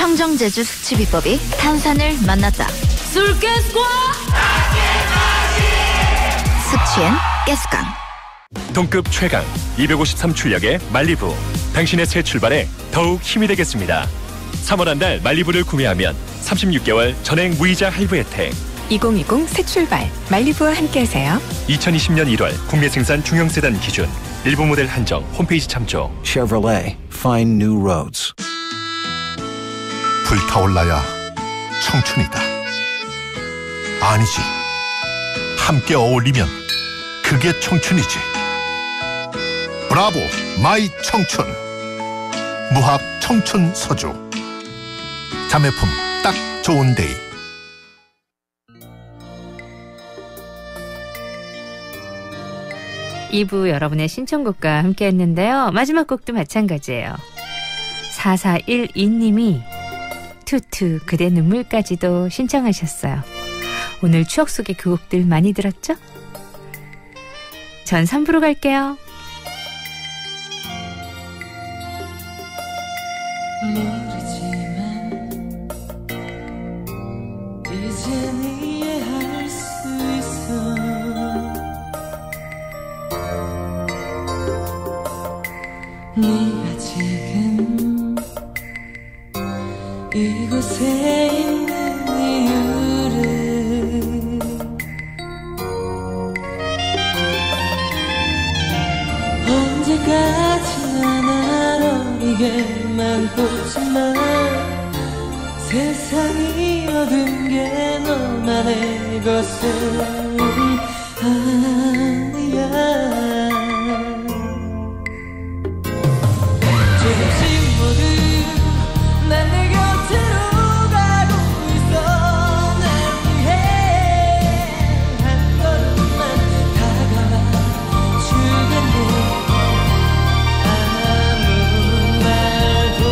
Speaker 23: 청정제주 숙취 비법이 탄산을 만났다. 술가스과 숙취엔 가스강.
Speaker 4: 동급 최강 253 출력의 말리부. 당신의 새 출발에 더욱 힘이 되겠습니다. 3월 한 달 말리부를 구매하면 36개월 전액 무이자 할부 혜택.
Speaker 3: 2020 새 출발 말리부와 함께하세요.
Speaker 4: 2020년 1월 국내 생산 중형 세단 기준 일부 모델 한정 홈페이지 참조.
Speaker 9: Chevrolet, find new roads.
Speaker 11: 불타올라야 청춘이다. 아니지. 함께 어울리면 그게 청춘이지. 브라보 마이 청춘. 무합 청춘 서주. 자매품 딱 좋은 데이.
Speaker 1: 이부 여러분의 신청곡과 함께 했는데요. 마지막 곡도 마찬가지예요. 4412님이 투투 그대 눈물까지도 신청하셨어요. 오늘 추억 속의 그 곡들 많이 들었죠? 전 3부로 갈게요.
Speaker 2: 모르지만 이젠 이해할 수 있어. 네가 지금 이곳에 있는 이유를 언제까지나 날 어리게만 보지만 세상이 얻은 게 너만의 것은 아니야. 조금씩 모두 난 내 곁으로 가고 있어. 날 위해 한 걸음만 다가와 주겠네. 아무 말도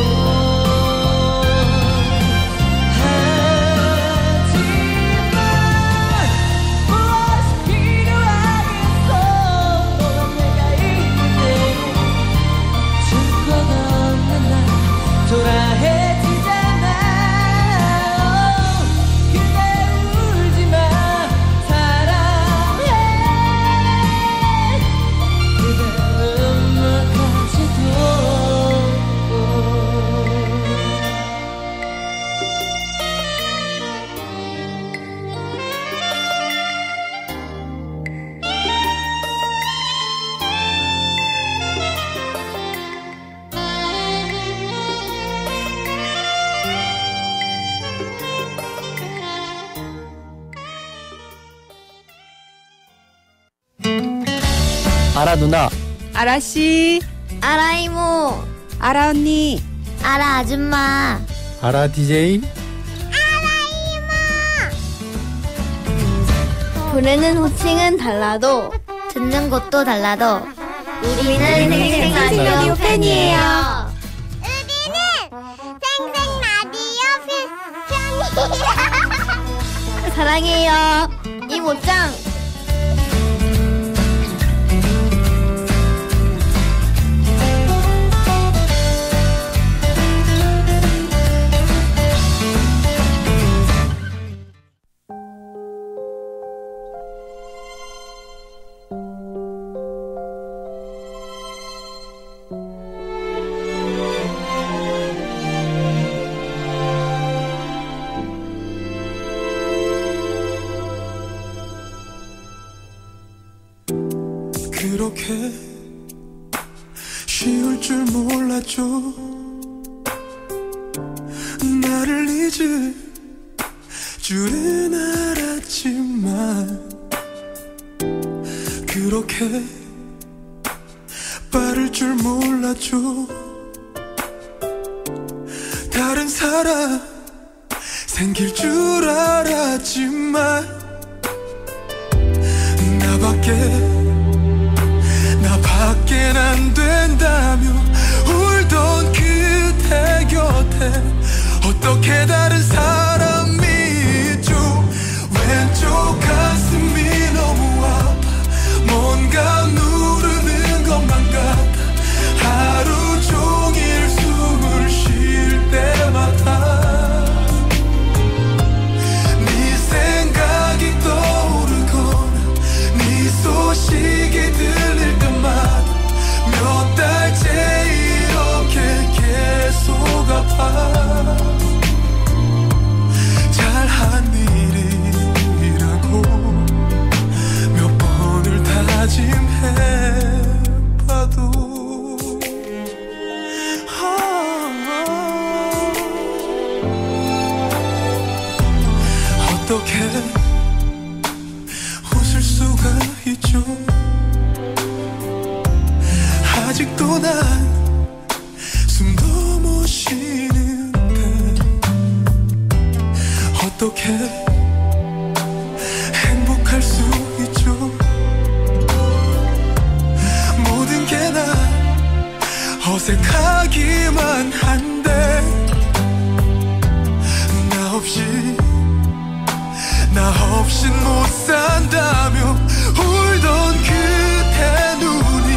Speaker 2: 하지마. 무엇이 필요하겠어. 너와 내가 있는데 줄 것 없는 날 초라해지잖아. 그대 울지마. 사랑해. 그대 눈물까지도.
Speaker 19: 알아 누나.
Speaker 20: 아라 씨.
Speaker 21: 알아 이모.
Speaker 20: 아라 언니.
Speaker 21: 알아 아줌마.
Speaker 19: 알아 DJ.
Speaker 21: 부르는 호칭은 달라도 듣는 곳도 달라도 우리는 생생 라디오 팬이에요. 우리는 생생 라디오 팬이에요. 사랑해요 이모짱.
Speaker 2: 그렇게 쉬울 줄 몰랐죠. 나를 잊을 줄은 알았지만 그렇게 빠를 줄 몰랐죠. 다른 사람 생길 줄 알았지만 나밖엔 안 된다며 울던 그대 곁에 어떻게 다른 사람이 있죠. 왼쪽 가슴이 너무 아파. 뭔가 누르는 것만 같아. 하루 종일 숨을 쉴 때마다 어떻게 웃을 수가 있죠. 아직도 난 숨도 못 쉬는데 어떻게 행복할 수 있죠. 모든 게 난 어색하기만 한데 나 없인 못 산다며 울던 그대 눈이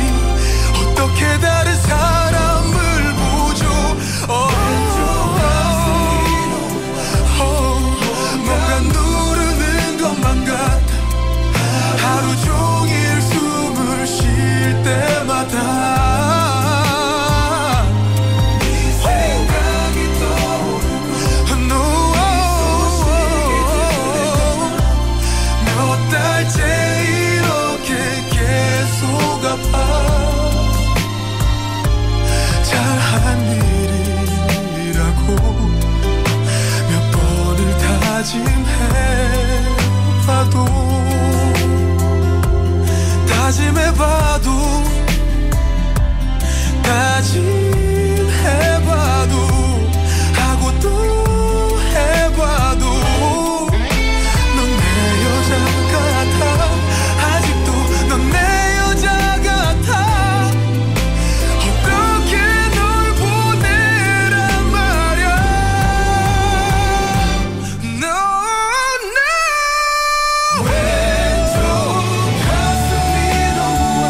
Speaker 2: 어떻게 다른 사람을 보죠. 뭔가 누르는 것만 같아. 하루 종일 숨을 쉴 때마다 잘한 일이라고 몇 번을 다짐해봐도 하고 또 해봐도 넌 내 여자 같아. 아직도 넌 내 여자 같아. 어떻게 널 보내란 말야. No. 왼쪽 가슴이 너무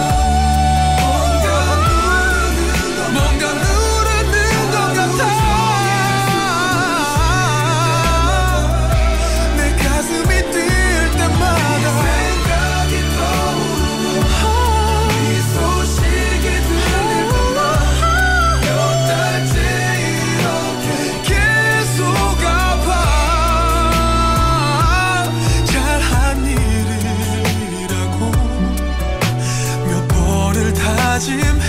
Speaker 2: 뭔가 누르는 것 같아. 내 가슴이 뛸 때마다 생각이 떠오르고 네 소식이 들릴 때마다 몇 달째 이렇게 계속 아파. 잘한 일이라고 몇 번을 다짐해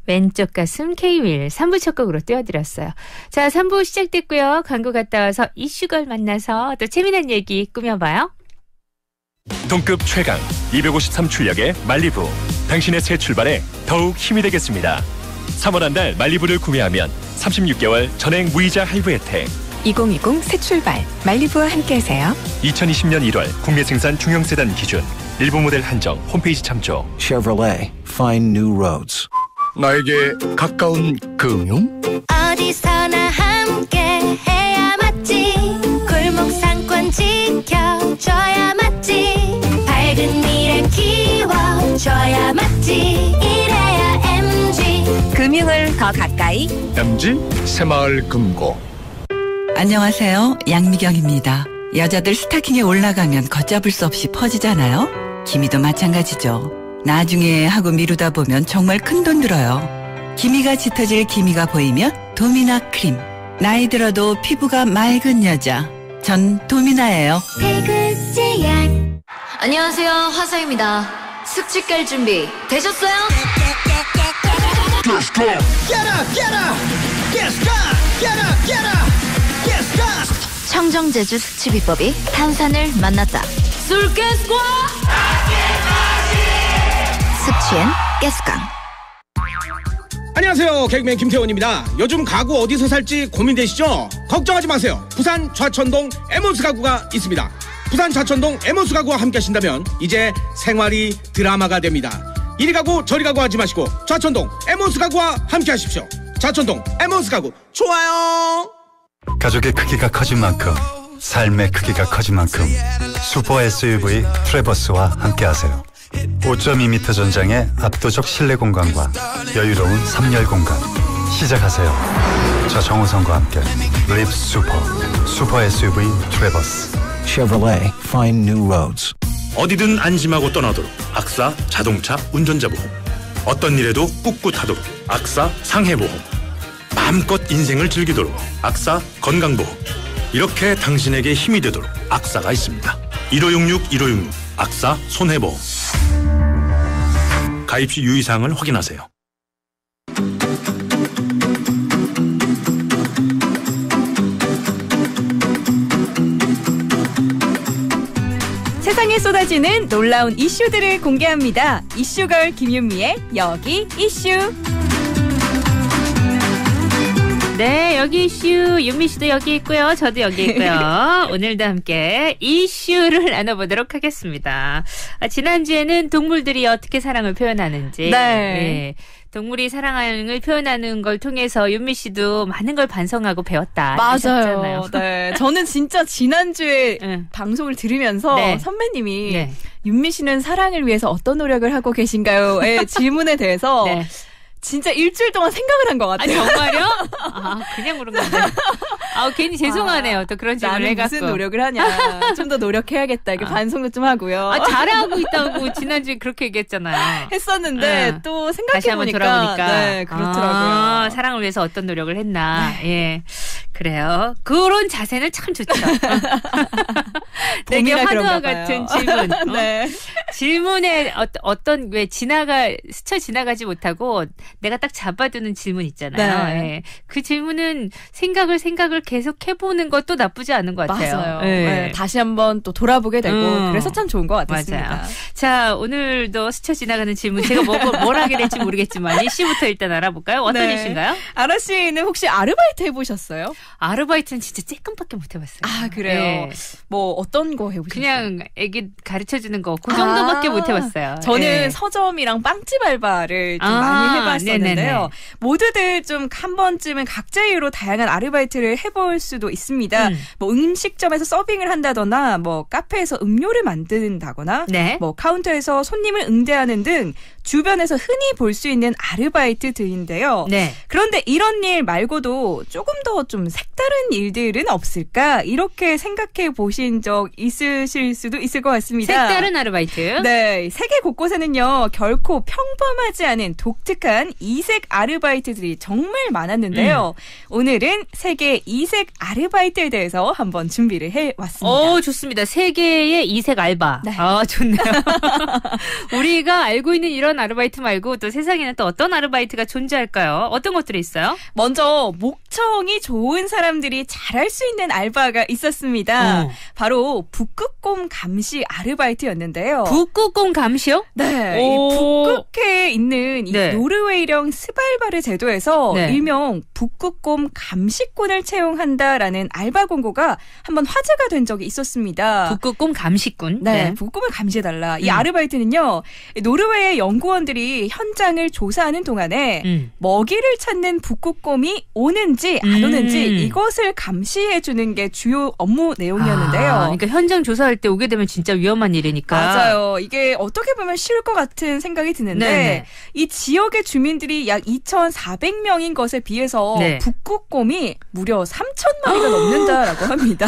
Speaker 1: 왼쪽 가슴 K-윌 3부 첫 곡으로 띄워드렸어요. 자, 3부 시작됐고요. 광고 갔다 와서 이슈걸 만나서 또 재미난 얘기 꾸며봐요.
Speaker 4: 동급 최강 253 출력의 말리부. 당신의 새 출발에 더욱 힘이 되겠습니다. 3월 한 달 말리부를 구매하면 36개월 전액 무이자 할부 혜택.
Speaker 3: 2020 새 출발 말리부와 함께하세요.
Speaker 4: 2020년 1월 국내 생산 중형 세단 기준. 일부 모델 한정 홈페이지 참조.
Speaker 9: Chevrolet, find new roads.
Speaker 6: 나에게 가까운 금융?
Speaker 22: 어디서나 함께 해야 맞지. 골목 상권 지켜줘야 맞지. 밝은 미래 키워줘야 맞지. 이래야 MG.
Speaker 18: 금융을 더 가까이
Speaker 6: MG 새마을 금고.
Speaker 8: 안녕하세요. 양미경입니다. 여자들 스타킹에 올라가면 걷잡을 수 없이 퍼지잖아요. 기미도 마찬가지죠. 나중에 하고 미루다 보면 정말 큰돈 들어요. 기미가 짙어질 기미가 보이면 도미나 크림. 나이 들어도 피부가 맑은 여자. 전 도미나예요.
Speaker 22: 태극제약.
Speaker 23: 안녕하세요, 화사입니다. 숙취 깔 준비 되셨어요? 청정제주 숙취 비법이 탄산을 만났다. 술깨스과 숙취엔 가스강.
Speaker 5: 안녕하세요, 개그맨 김태원입니다. 요즘 가구 어디서 살지 고민되시죠? 걱정하지 마세요. 부산 좌천동 에몬스 가구가 있습니다. 부산 좌천동 에몬스 가구와 함께 하신다면 이제 생활이 드라마가 됩니다. 이리 가고 저리 가고 하지 마시고 좌천동 에몬스 가구와 함께 하십시오. 좌천동 에몬스 가구 좋아요.
Speaker 12: 가족의 크기가 커진 만큼 삶의 크기가 커진 만큼 슈퍼 SUV 트래버스와 함께하세요. 5.2m 전장의 압도적 실내 공간과 여유로운 3열 공간. 시작하세요. 저 정우성과 함께 립 슈퍼 SUV 트래버스.
Speaker 9: Chevrolet, find new roads.
Speaker 10: 어디든 안심하고 떠나도록 악사 자동차 운전자 보험. 어떤 일에도 꿋꿋하도록 악사 상해보험. 마음껏 인생을 즐기도록 악사 건강보험. 이렇게 당신에게 힘이 되도록 악사가 있습니다. 1566 악사 손해보험. 가입 시 유의사항을 확인하세요.
Speaker 7: 세상에 쏟아지는 놀라운 이슈들을 공개합니다. 이슈걸 김윤미의 여기 이슈.
Speaker 1: 네, 여기 이슈. 윤미 씨도 여기 있고요. 저도 여기 있고요. 오늘도 함께 이슈를 나눠보도록 하겠습니다. 지난주에는 동물들이 어떻게 사랑을 표현하는지. 네. 동물이 사랑을 표현하는 걸 통해서 윤미 씨도 많은 걸 반성하고 배웠다.
Speaker 7: 맞아요. 네. 저는 진짜 지난주에 방송을 들으면서 선배님이 윤미 씨는 사랑을 위해서 어떤 노력을 하고 계신가요?의 질문에 대해서 진짜 일주일 동안 생각을 한 것 같아요.
Speaker 1: 정말요? 그냥 물은 건데. 괜히 죄송하네요. 또 그런 질문을
Speaker 7: 나는
Speaker 1: 해갖고.
Speaker 7: 무슨 노력을 하냐. 좀 더 노력해야겠다. 이렇게 반성도 좀 하고요.
Speaker 1: 잘하고 있다고 지난주에 그렇게 얘기했잖아요.
Speaker 7: 했었는데 또 생각해보니까.
Speaker 1: 다시 한번 돌아보니까.
Speaker 7: 네, 그렇더라고요.
Speaker 1: 사랑을 위해서 어떤 노력을 했나. 예. 그래요. 그런 자세는 참 좋죠. 되게 환호와 같은 질문. 질문에 어떤 왜 스쳐 지나가지 못하고 내가 딱 잡아두는 질문 있잖아요. 예. 그 질문은 생각을 계속 해보는 것도 나쁘지 않은 것 같아요.
Speaker 7: 맞아요. 네. 다시 한번 또 돌아보게 되고 그래서 참 좋은 것 같았습니다.
Speaker 1: 맞아요. 자, 오늘도 스쳐 지나가는 질문 제가 뭘 하게 될지 모르겠지만 이슈부터 일단 알아볼까요? 어떤 이슈인가요?
Speaker 7: 아라 씨는 혹시 아르바이트 해보셨어요?
Speaker 1: 아르바이트는 진짜 조금밖에 못 해봤어요.
Speaker 7: 그래요? 뭐 어떤 거 해보셨어요?
Speaker 1: 그냥 애기 가르쳐주는 거 그 정도밖에 못 해봤어요.
Speaker 7: 저는 서점이랑 빵집 알바를 좀 많이 해봤었는데요. 모두들 좀 한 번쯤은 각자 이유로 다양한 아르바이트를 해볼 수도 있습니다. 뭐 음식점에서 서빙을 한다거나 뭐 카페에서 음료를 만든다거나 뭐 카운터에서 손님을 응대하는 등 주변에서 흔히 볼 수 있는 아르바이트들인데요. 그런데 이런 일 말고도 조금 더 좀 색다른 일들은 없을까? 이렇게 생각해 보신 적 있으실 수도 있을 것 같습니다.
Speaker 1: 색다른 아르바이트?
Speaker 7: 네. 세계 곳곳에는요. 결코 평범하지 않은 독특한 이색 아르바이트들이 정말 많았는데요. 오늘은 세계 이색 아르바이트에 대해서 한번 준비를 해왔습니다.
Speaker 1: 좋습니다. 세계의 이색 알바. 좋네요. 우리가 알고 있는 이런 아르바이트 말고 또 세상에는 또 어떤 아르바이트가 존재할까요? 어떤 것들이 있어요?
Speaker 7: 먼저 목청이 좋은 사람들이 잘할 수 있는 알바가 있었습니다. 바로 북극곰 감시 아르바이트였는데요.
Speaker 1: 북극곰 감시요?
Speaker 7: 네. 이 북극해에 있는 이 노르웨이령 스발바르 제도에서 일명 북극곰 감시꾼을 채용한다라는 알바 공고가 한번 화제가 된 적이 있었습니다.
Speaker 1: 북극곰 감시꾼?
Speaker 7: 네. 북극곰을 감시해달라. 이 아르바이트는요. 노르웨이의 연구원들이 현장을 조사하는 동안에 먹이를 찾는 북극곰이 오는지 안 오는지 이것을 감시해주는 게 주요 업무 내용이었는데요.
Speaker 1: 그러니까 현장 조사할 때 오게 되면 진짜 위험한 일이니까.
Speaker 7: 맞아요. 이게 어떻게 보면 쉬울 것 같은 생각이 드는데 이 지역의 주민들이 약 2,400명인 것에 비해서 북극곰이 무려 3,000마리가 넘는다라고 합니다.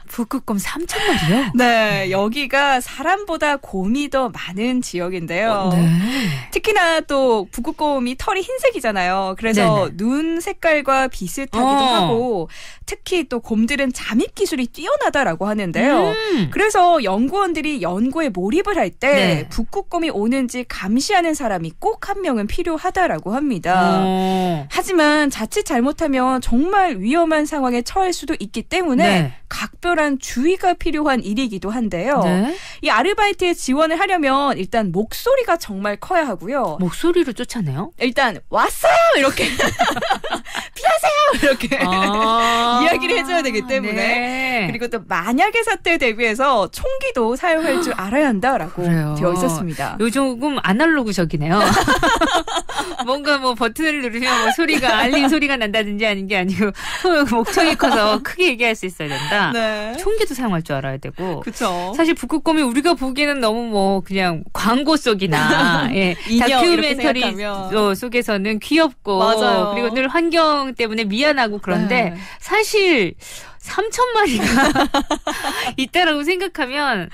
Speaker 1: 북극곰 3,000마리요?
Speaker 7: 네. 여기가 사람보다 곰이 더 많은 지역인데요. 특히나 또 북극곰이 털이 흰색이잖아요. 그래서 눈 색깔과 비슷하기도 하고 특히 또 곰들은 잠입 기술이 뛰어나다라고 하는데요. 그래서 연구원들이 연구에 몰입을 할 때 북극곰이 오는지 감시하는 사람이 꼭 한 명은 필요하다라고 합니다. 하지만 자칫 잘못하면 정말 위험한 상황에 처할 수도 있기 때문에 각별한 주의가 필요한 일이기도 한데요. 이 아르바이트에 지원을 하려면 일단 목소리가 정말 커야 하고요.
Speaker 1: 목소리로 쫓아내요?
Speaker 7: 일단 왔어요! 이렇게 피하세요! 이렇게 이야기를 해줘야 되기 때문에 그리고 또 만약의 사태에 대비해서 총기도 사용할 줄 알아야 한다라고 되어 있었습니다.
Speaker 1: 요즘 아날로그적이네요. 뭔가 뭐 버튼을 누르면 뭐 소리가 알림 소리가 난다든지 아닌 게 아니고 목청이 커서 크게 얘기할 수 있어야 된다. 총기도 사용할 줄 알아야 되고.
Speaker 7: 그쵸.
Speaker 1: 사실 북극곰이 우리가 보기에는 너무 뭐 그냥 광고 속이나 다큐멘터리 속에서는 귀엽고 그리고 늘 환경 때문에 미안하고 그런데 사실 3,000마리가 있다라고 생각하면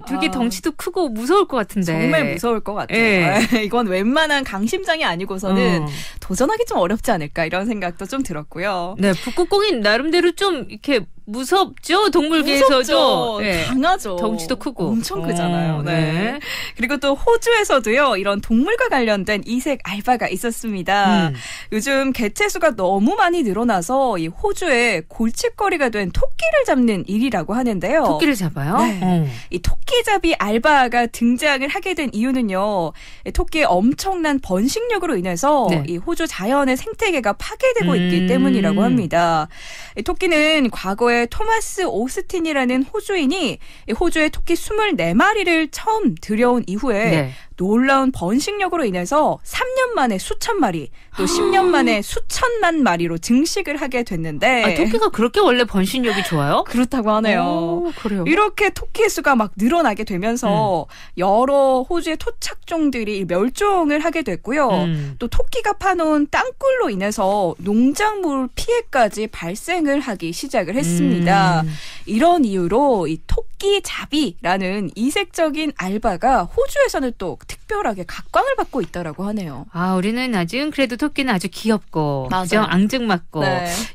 Speaker 1: 되게 덩치도 크고 무서울 것 같은데.
Speaker 7: 정말 무서울 것 같아요. 이건 웬만한 강심장이 아니고서는 도전하기 좀 어렵지 않을까 이런 생각도 좀 들었고요.
Speaker 1: 네, 북극곰이 나름대로 좀 이렇게 무섭죠? 동물계에서도.
Speaker 7: 네. 강하죠.
Speaker 1: 덩치도 크고.
Speaker 7: 엄청 크잖아요. 네. 그리고 또 호주에서도요. 이런 동물과 관련된 이색 알바가 있었습니다. 요즘 개체수가 너무 많이 늘어나서 이 호주에 골칫거리가 된 토끼를 잡는 일이라고 하는데요.
Speaker 1: 토끼를 잡아요?
Speaker 7: 네. 이 토끼잡이 알바가 등장을 하게 된 이유는요. 토끼의 엄청난 번식력으로 인해서 이 호주 자연의 생태계가 파괴되고 있기 때문이라고 합니다. 이 토끼는 과거에 토마스 오스틴이라는 호주인이 호주에 토끼 24마리를 처음 들여온 이후에 놀라운 번식력으로 인해서 3년 만에 수천 마리, 또 10년 만에 수천만 마리로 증식을 하게 됐는데
Speaker 1: 토끼가 그렇게 원래 번식력이 좋아요?
Speaker 7: 그렇다고 하네요.
Speaker 1: 오, 그래요?
Speaker 7: 이렇게 토끼의 수가 막 늘어나게 되면서 여러 호주의 토착종들이 멸종을 하게 됐고요. 또 토끼가 파놓은 땅굴로 인해서 농작물 피해까지 발생을 하기 시작을 했습니다. 이런 이유로 이 토끼잡이라는 이색적인 알바가 호주에서는 또 특별하게 각광을 받고 있다라고 하네요.
Speaker 1: 우리는 아직은 그래도 토끼는 아주 귀엽고 그죠? 앙증맞고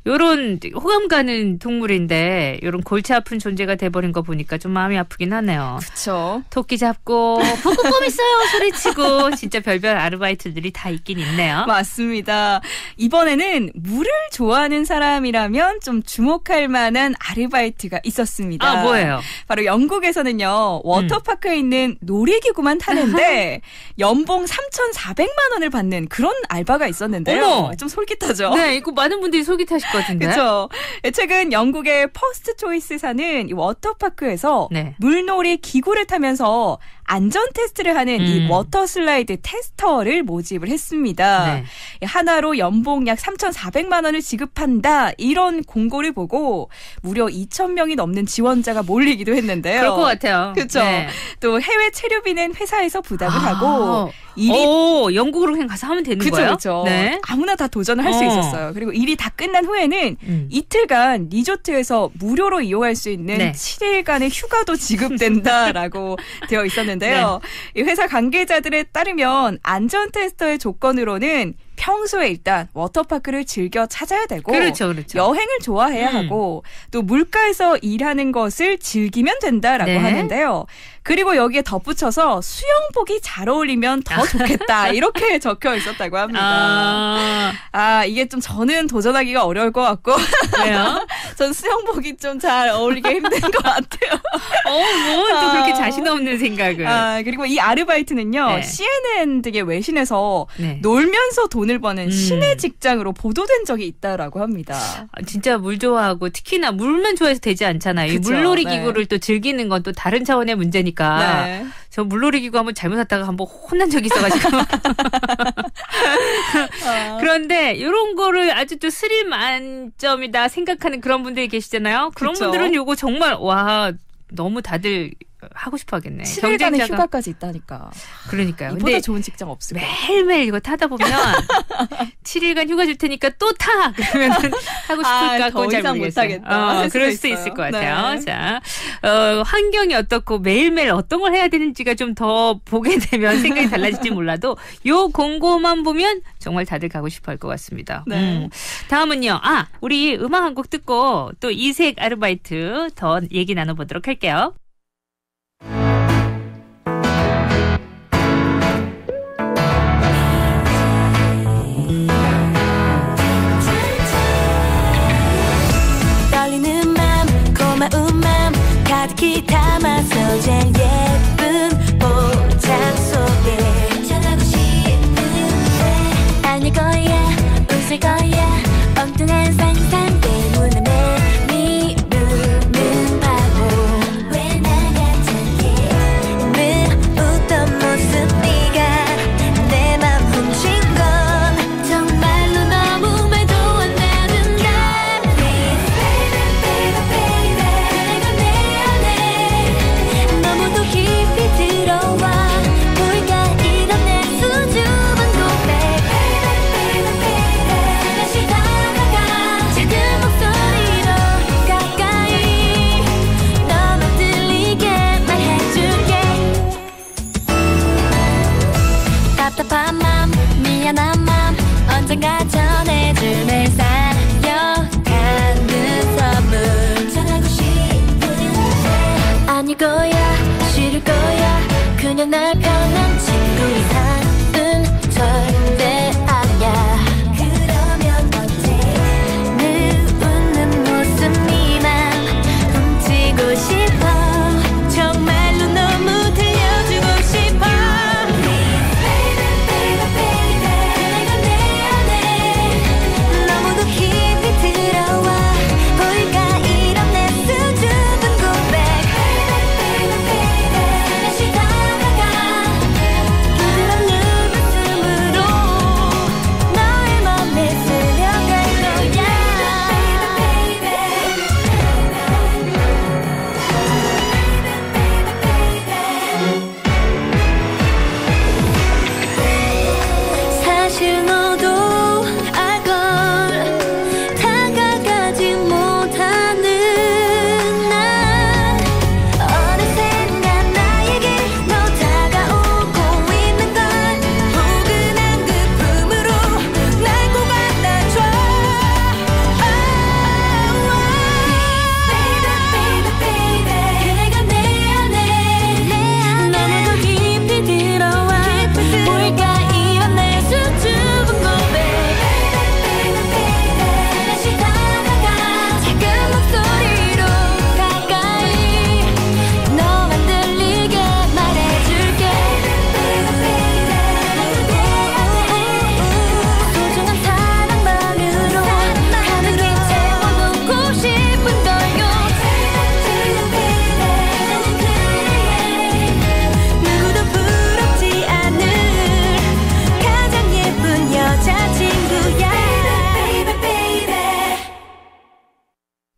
Speaker 1: 요런 호감 가는 동물인데 요런 골치 아픈 존재가 돼버린 거 보니까 좀 마음이 아프긴 하네요.
Speaker 7: 그렇죠.
Speaker 1: 토끼 잡고 북극곰 있어요 소리치고 진짜 별별 아르바이트들이 다 있긴 있네요.
Speaker 7: 맞습니다. 이번에는 물을 좋아하는 사람이라면 좀 주목할 만한 아르바이트가 있었습니다.
Speaker 1: 뭐예요?
Speaker 7: 바로 영국에서는요. 워터파크에 있는 놀이기구만 타는데 연봉 3,400만 원을 받는 그런 알바가 있었는데요.
Speaker 1: 어머.
Speaker 7: 좀 솔깃하죠?
Speaker 1: 네, 이거 많은 분들이 솔깃하실 것 같은데.
Speaker 7: 그렇죠. 최근 영국의 퍼스트 초이스사는 이 워터파크에서 물놀이 기구를 타면서 안전 테스트를 하는 이 워터 슬라이드 테스터를 모집을 했습니다. 하나로 연봉 약 3,400만 원을 지급한다. 이런 공고를 보고 무려 2,000명이 넘는 지원자가 몰리기도 했는데요.
Speaker 1: 그럴 것 같아요.
Speaker 7: 그렇죠. 또 해외 체류비는 회사에서 부담을 하고
Speaker 1: 영국으로 그냥 가서 하면 되는 거예요?
Speaker 7: 그렇죠. 네. 아무나 다 도전을 할 수 있었어요. 그리고 일이 다 끝난 후에는 이틀간 리조트에서 무료로 이용할 수 있는 7일간의 휴가도 지급된다라고 되어 있었는데요. 이 회사 관계자들에 따르면 안전 테스터의 조건으로는 평소에 일단 워터파크를 즐겨 찾아야 되고
Speaker 1: 그렇죠.
Speaker 7: 여행을 좋아해야 하고 또 물가에서 일하는 것을 즐기면 된다라고 하는데요. 그리고 여기에 덧붙여서 수영복이 잘 어울리면 더 좋겠다. 이렇게 적혀 있었다고 합니다. 이게 좀 저는 도전하기가 어려울 것 같고
Speaker 1: 왜요?
Speaker 7: 전 수영복이 좀 잘 어울리기 힘든 것 같아요.
Speaker 1: 또 그렇게 자신 없는 생각을.
Speaker 7: 그리고 이 아르바이트는요. CNN 등의 외신에서 놀면서 돈을 버는 신의 직장으로 보도된 적이 있다라고 합니다.
Speaker 1: 진짜 물 좋아하고 특히나 물만 좋아해서 되지 않잖아요. 이 물놀이 기구를 또 즐기는 건 또 다른 차원의 문제니까. 저 물놀이 기구 한번 잘못 샀다가 한번 혼난 적이 있어가지고. 그런데 이런 거를 아주 또 스릴 만점이다 생각하는 그런 분들이 계시잖아요. 그런 분들은 요거 정말 너무 다들 하고 싶어 하겠네.
Speaker 7: 7일간의 휴가까지 있다니까.
Speaker 1: 그러니까요.
Speaker 7: 이보다 좋은 직장 없을 거예요.
Speaker 1: 매일매일 이거 타다 보면 7일간 휴가 줄 테니까 또 타! 그러면 하고 싶을까?
Speaker 7: 더 이상 못하겠다.
Speaker 1: 그럴 수도 있을 것 같아요. 자, 환경이 어떻고 매일매일 어떤 걸 해야 되는지가 좀 더 보게 되면 생각이 달라질지 몰라도 요 공고만 보면 정말 다들 가고 싶어 할 것 같습니다. 다음은요. 우리 음악 한 곡 듣고 또 이색 아르바이트 더 얘기 나눠보도록 할게요.
Speaker 22: 떨리는 맘 고마운 맘 가득히 담아서 제일 예쁜 포장 속에 전하고 싶은데 아닐 거야 웃을 거야 엉뚱한 상상 때문에 미루는 바보 왜 나 같은 늘 웃던 모습 네가 내 맘 훔친 건 정말로 너무 말도 안 되는 날 내가 내 안에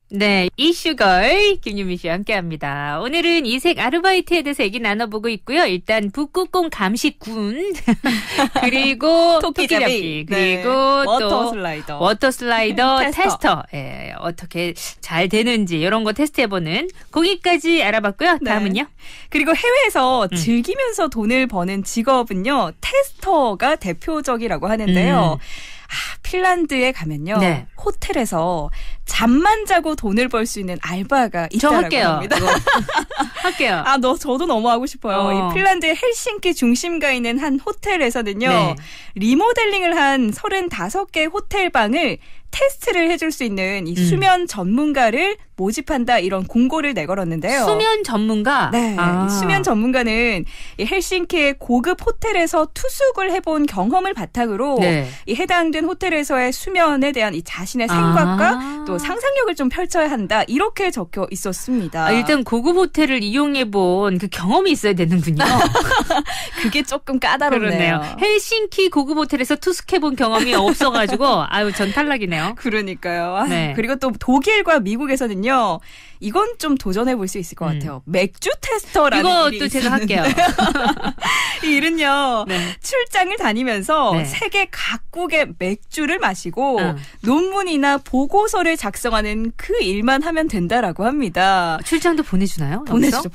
Speaker 1: 네, 이슈걸 김유미 씨와 함께합니다. 오늘은 이색 아르바이트에 대해서 얘기 나눠보고 있고요. 일단 북극곰 감시꾼 그리고 토끼잡이 그리고 또 워터슬라이더 테스터. 예, 어떻게 잘 되는지 이런 거 테스트해보는 거기까지 알아봤고요. 다음은요.
Speaker 7: 네. 그리고 해외에서 즐기면서 돈을 버는 직업은요. 테스터가 대표적이라고 하는데요. 핀란드에 가면요. 네. 호텔에서 잠만 자고 돈을 벌 수 있는 알바가 있다라고 합니다.
Speaker 1: 할게요.
Speaker 7: 저도 너무 하고 싶어요. 이 핀란드의 헬싱키 중심가에 있는 한 호텔에서는요. 네. 리모델링을 한 35개 호텔방을 테스트를 해줄 수 있는 이 수면 전문가를 모집한다 이런 공고를 내걸었는데요.
Speaker 1: 수면 전문가?
Speaker 7: 네. 수면 전문가는 이 헬싱키의 고급 호텔에서 투숙을 해본 경험을 바탕으로 네. 이 해당된 호텔에서의 수면에 대한 이 자신의 생각과 또 상상력을 좀 펼쳐야 한다 이렇게 적혀 있었습니다.
Speaker 1: 일단 고급 호텔을 이용해본 그 경험이 있어야 되는군요.
Speaker 7: 그게 조금 까다롭네요.
Speaker 1: 그러네요. 헬싱키 고급 호텔에서 투숙해본 경험이 없어가지고 전 탈락이네요.
Speaker 7: 그러니까요. 네. 그리고 또 독일과 미국에서는요. 이건 좀 도전해볼 수 있을 것 같아요. 맥주 테스터라는 일이
Speaker 1: 이것도 제가 할게요.
Speaker 7: 이 일은요. 네. 출장을 다니면서 네. 세계 각국의 맥주를 마시고 논문이나 보고서를 작성하는 그 일만 하면 된다라고 합니다.
Speaker 1: 출장도 보내주나요?
Speaker 7: 보내주죠.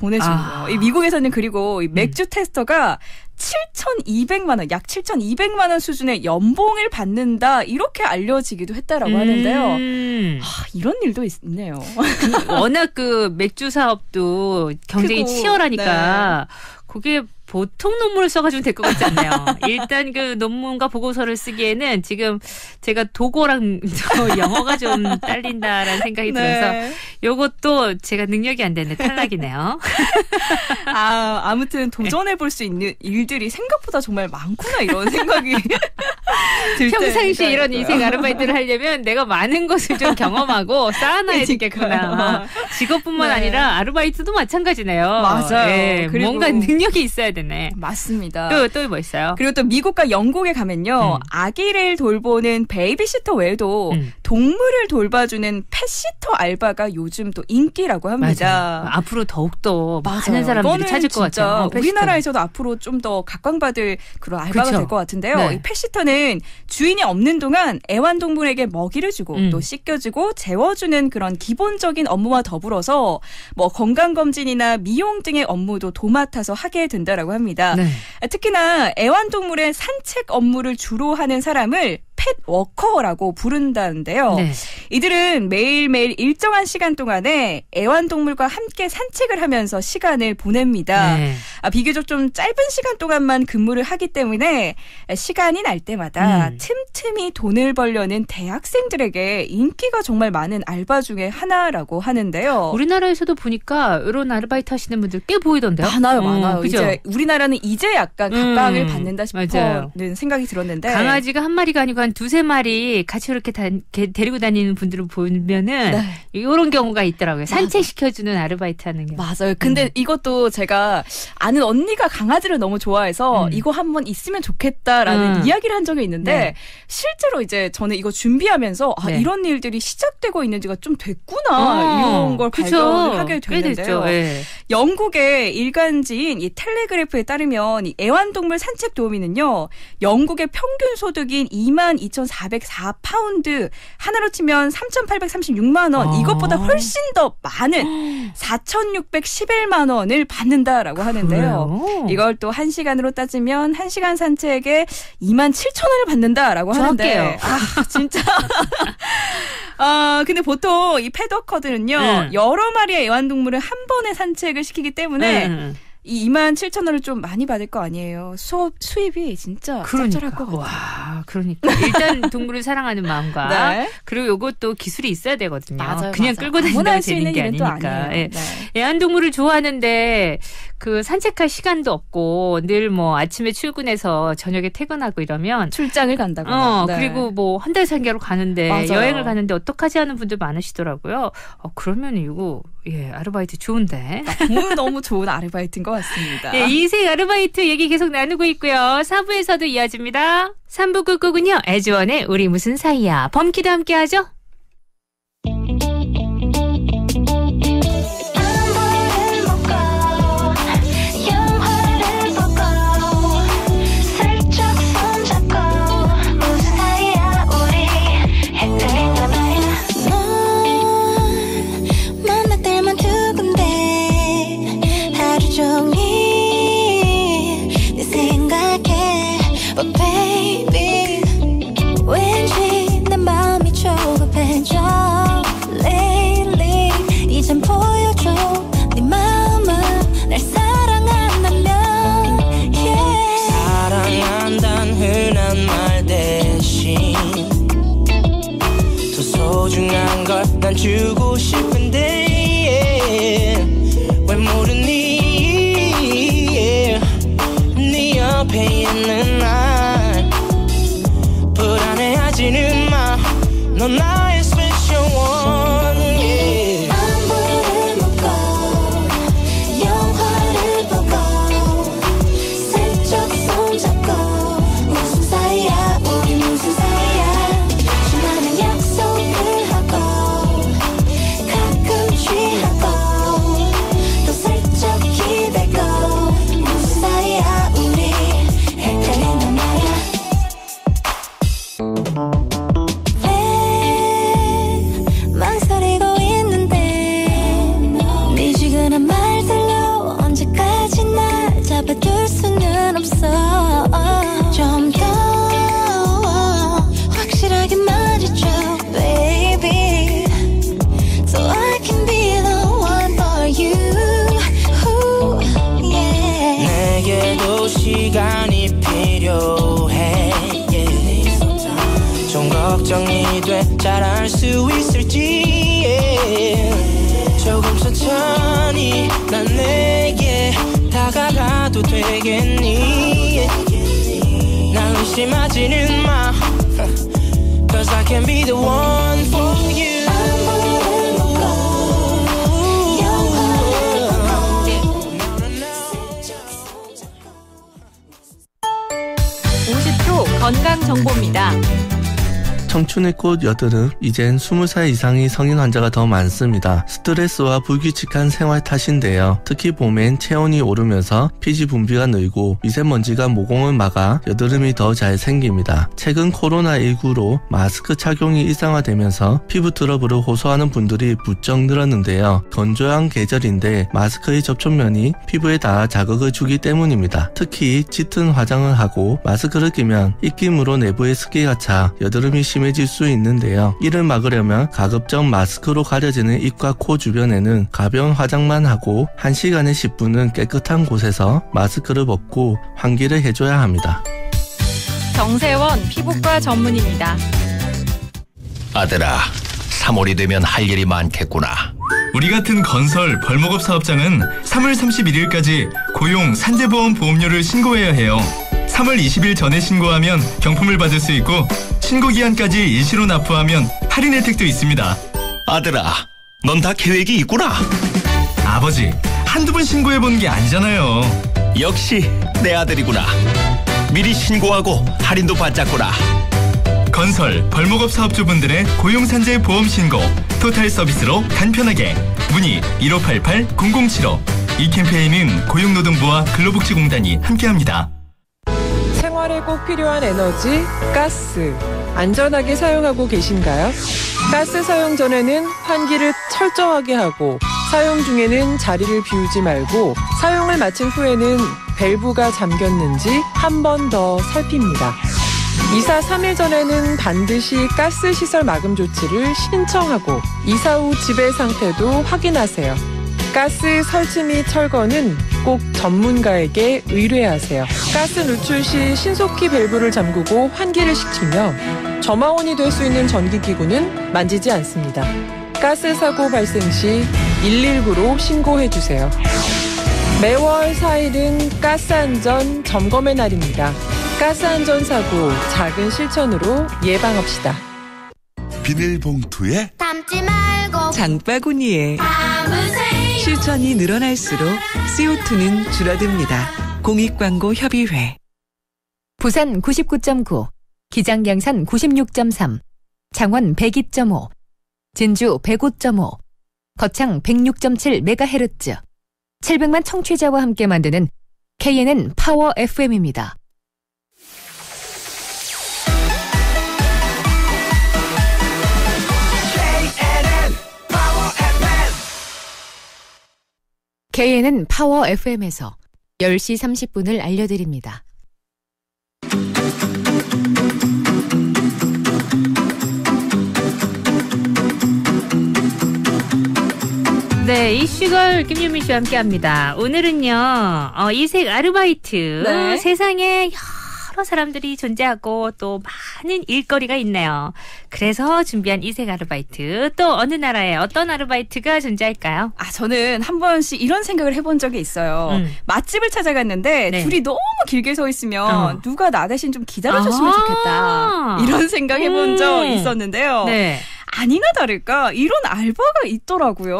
Speaker 7: 이 미국에서는 그리고 이 맥주 테스터가 7,200만 원, 약 7,200만 원 수준의 연봉을 받는다 이렇게 알려지기도 했다라고 하는데요. 이런 일도 있네요.
Speaker 1: 워낙 그 맥주 사업도 경쟁이 치열하니까 네. 그게 보통 논문을 써가지고 될 것 같지 않나요? 일단 그 논문과 보고서를 쓰기에는 지금 제가 독어랑 영어가 좀 딸린다라는 생각이 들어서 요것도 제가 능력이 안 되는 탈락이네요.
Speaker 7: 아무튼 도전해볼 수 있는 일들이 생각보다 정말 많구나 이런 생각이 들
Speaker 1: 평상시에 이런 인생 아르바이트를 하려면 내가 많은 것을 좀 경험하고 쌓아놔야 되겠구나. 직업뿐만 아니라 아르바이트도 마찬가지네요.
Speaker 7: 맞아요.
Speaker 1: 네, 뭔가 능력이 있어야 되네.
Speaker 7: 맞습니다.
Speaker 1: 또 뭐 있어요?
Speaker 7: 그리고 또 미국과 영국에 가면요. 아기를 돌보는 베이비시터 외에도 동물을 돌봐주는 펫시터 알바가 요즘 또 인기라고 합니다.
Speaker 1: 맞아요. 앞으로 더욱더 많은 사람들이 찾을 것 같아요.
Speaker 7: 우리나라에서도 앞으로 좀 더 각광받을 그런 알바가 될 것 같은데요. 네. 이 펫시터는 주인이 없는 동안 애완동물에게 먹이를 주고 또 씻겨주고 재워주는 그런 기본적인 업무와 더불어서 뭐 건강검진이나 미용 등의 업무도 도맡아서 하게 된다라고 합니다. 네. 특히나 애완동물의 산책 업무를 주로 하는 사람을 펫워커라고 부른다는데요. 네. 이들은 매일매일 일정한 시간 동안에 애완동물과 함께 산책을 하면서 시간을 보냅니다. 네. 비교적 좀 짧은 시간 동안만 근무를 하기 때문에 시간이 날 때마다 틈틈이 돈을 벌려는 대학생들에게 인기가 정말 많은 알바 중에 하나라고 하는데요.
Speaker 1: 우리나라에서도 보니까 이런 아르바이트 하시는 분들 꽤 보이던데요?
Speaker 7: 많아요. 그죠? 이제 우리나라는 이제 약간 각광을 받는다 싶은 생각이 들었는데
Speaker 1: 강아지가 한 마리가 아니고 한 두세 마리 같이 이렇게 데리고 다니는 분들을 보면은 이런 경우가 있더라고요. 산책시켜주는 아르바이트 하는 경우.
Speaker 7: 맞아요. 근데 이것도 제가 아는 언니가 강아지를 너무 좋아해서 이거 한번 있으면 좋겠다라는 이야기를 한 적이 있는데 실제로 이제 저는 이거 준비하면서 이런 일들이 시작되고 있는지가 좀 됐구나 이런 걸 발견을 하게 됐는데요. 영국의 일간지인 이 텔레그래프에 따르면 이 애완동물 산책 도우미는요. 영국의 평균 소득인 22,404파운드 하나로 치면 3,836만 원 이것보다 훨씬 더 많은 4,611만 원을 받는다라고 하는데요. 그래요? 이걸 또 1시간으로 따지면 1시간 산책에 27,000원을 받는다라고 하는데 진짜 근데 보통 이 펫워커들은요. 여러 마리의 애완동물을 한 번에 산책을 시키기 때문에 이 27,000원을 좀 많이 받을 거 아니에요. 수입이 진짜 짭짤할 것 같아요.
Speaker 1: 와, 그러니까 일단 동물을 사랑하는 마음과 그리고 요것도 기술이 있어야 되거든요. 그냥 끌고 다닌다고 되는 게 아니니까. 애완동물을 좋아하는데 그 산책할 시간도 없고 늘 뭐 아침에 출근해서 저녁에 퇴근하고 이러면
Speaker 7: 출장을 간다거나
Speaker 1: 그리고 뭐 한 달 살기로 가는데 여행을 가는데 어떡하지 하는 분들 많으시더라고요. 그러면 이거 아르바이트 좋은데.
Speaker 7: 너무 좋은 아르바이트인 것 같습니다.
Speaker 1: 이색 아르바이트 얘기 계속 나누고 있고요. 4부에서도 이어집니다. 3부 끝곡은요. 애즈원의 우리 무슨 사이야. 범키도 함께 하죠.
Speaker 2: 소중한 걸 난 주고 싶은데 왜 모르니 네 옆에 있는 날 불안해하지는 마 넌 나의 special one yeah.
Speaker 22: 안부를 묻고 영화를 보고 슬쩍 손잡고 무슨 사이야 우리 무슨 사이야 수많은 약속을 하고 가끔 취하고 또 슬쩍 기대고 무슨 사이야 우리 헷갈린단 말야 망설이고 있는데 미지근한 말들로 언제까지 날 잡아둘 수는 없어 좀 더 확실하게 말해줘 baby So I can be the one for you yeah.
Speaker 2: 내게도 시간이 필요해 yeah. 좀 걱정이 돼 잘할 수 있을지 yeah. 조금 천천히 난 내게 다가가도 되겠니 난 의심하지는 마 Cause I can be the one for you
Speaker 1: 50초 건강 정보입니다.
Speaker 13: 청춘의 꽃 여드름, 이젠 20살 이상의 성인 환자가 더 많습니다. 스트레스와 불규칙한 생활 탓인데요. 특히 봄엔 체온이 오르면서 피지 분비가 늘고 미세먼지가 모공을 막아 여드름이 더 잘 생깁니다. 최근 코로나19로 마스크 착용이 일상화되면서 피부 트러블을 호소하는 분들이 부쩍 늘었는데요. 건조한 계절인데 마스크의 접촉면이 피부에 닿아 자극을 주기 때문입니다. 특히 짙은 화장을 하고 마스크를 끼면 입김으로 내부에 습기가 차 여드름이 심해질 수 있는데요. 이를 막으려면 가급적 마스크로 가려지는 입과 코 주변에는 가벼운 화장만 하고 1시간에 10분은 깨끗한 곳에서 마스크를 벗고 환기를 해줘야 합니다.
Speaker 1: 정세원 피부과 전문입니다.
Speaker 14: 아들아, 3월이 되면 할 일이 많겠구나.
Speaker 15: 우리 같은 건설, 벌목업 사업장은 3월 31일까지 고용, 산재보험 보험료를 신고해야 해요. 3월 20일 전에 신고하면 경품을 받을 수 있고 신고기한까지 일시로 납부하면 할인 혜택도 있습니다.
Speaker 14: 아들아, 넌 다 계획이 있구나.
Speaker 15: 아버지, 한두 번 신고해본 게 아니잖아요.
Speaker 14: 역시 내 아들이구나. 미리 신고하고 할인도 받자꾸나.
Speaker 15: 건설, 벌목업 사업주분들의 고용산재 보험 신고, 토탈 서비스로 간편하게. 문의 1588-0075. 이 캠페인은 고용노동부와 근로복지공단이 함께합니다.
Speaker 24: 생활에 꼭 필요한 에너지, 가스. 안전하게 사용하고 계신가요? 가스 사용 전에는 환기를 철저하게 하고 사용 중에는 자리를 비우지 말고 사용을 마친 후에는 밸브가 잠겼는지 한 번 더 살핍니다. 이사 3일 전에는 반드시 가스 시설 마금 조치를 신청하고 이사 후 집의 상태도 확인하세요. 가스 설치 및 철거는 꼭 전문가에게 의뢰하세요. 가스 누출 시 신속히 밸브를 잠그고 환기를 시키며 점화원이 될 수 있는 전기기구는 만지지 않습니다. 가스 사고 발생 시 119로 신고해주세요. 매월 4일은 가스안전 점검의 날입니다. 가스안전 사고 작은 실천으로 예방합시다.
Speaker 11: 비닐봉투에
Speaker 21: 담지 말고
Speaker 25: 장바구니에
Speaker 21: 담으세요.
Speaker 25: 실천이 늘어날수록 CO2는 줄어듭니다. 공익광고협의회.
Speaker 1: 부산 99.9, 기장양산 96.3, 창원 102.5, 진주 105.5, 거창 106.7MHz, 700만 청취자와 함께 만드는 KNN 파워 FM입니다. KNN 파워 FM에서 10시 30분을 알려드립니다. 네, 이슈걸 김유미 씨와 함께합니다. 오늘은요, 이색 아르바이트.
Speaker 7: 네.
Speaker 1: 세상에 여러 사람들이 존재하고 또 많은 일거리가 있네요. 그래서 준비한 이색 아르바이트, 또 어느 나라에 어떤 아르바이트가 존재할까요?
Speaker 7: 저는 한 번씩 이런 생각을 해본 적이 있어요. 맛집을 찾아갔는데
Speaker 1: 네.
Speaker 7: 줄이 너무 길게 서 있으면 누가 나 대신 좀 기다려줬으면 좋겠다. 이런 생각 해본 적 있었는데요.
Speaker 1: 네.
Speaker 7: 아니나 다를까 이런 알바가 있더라고요.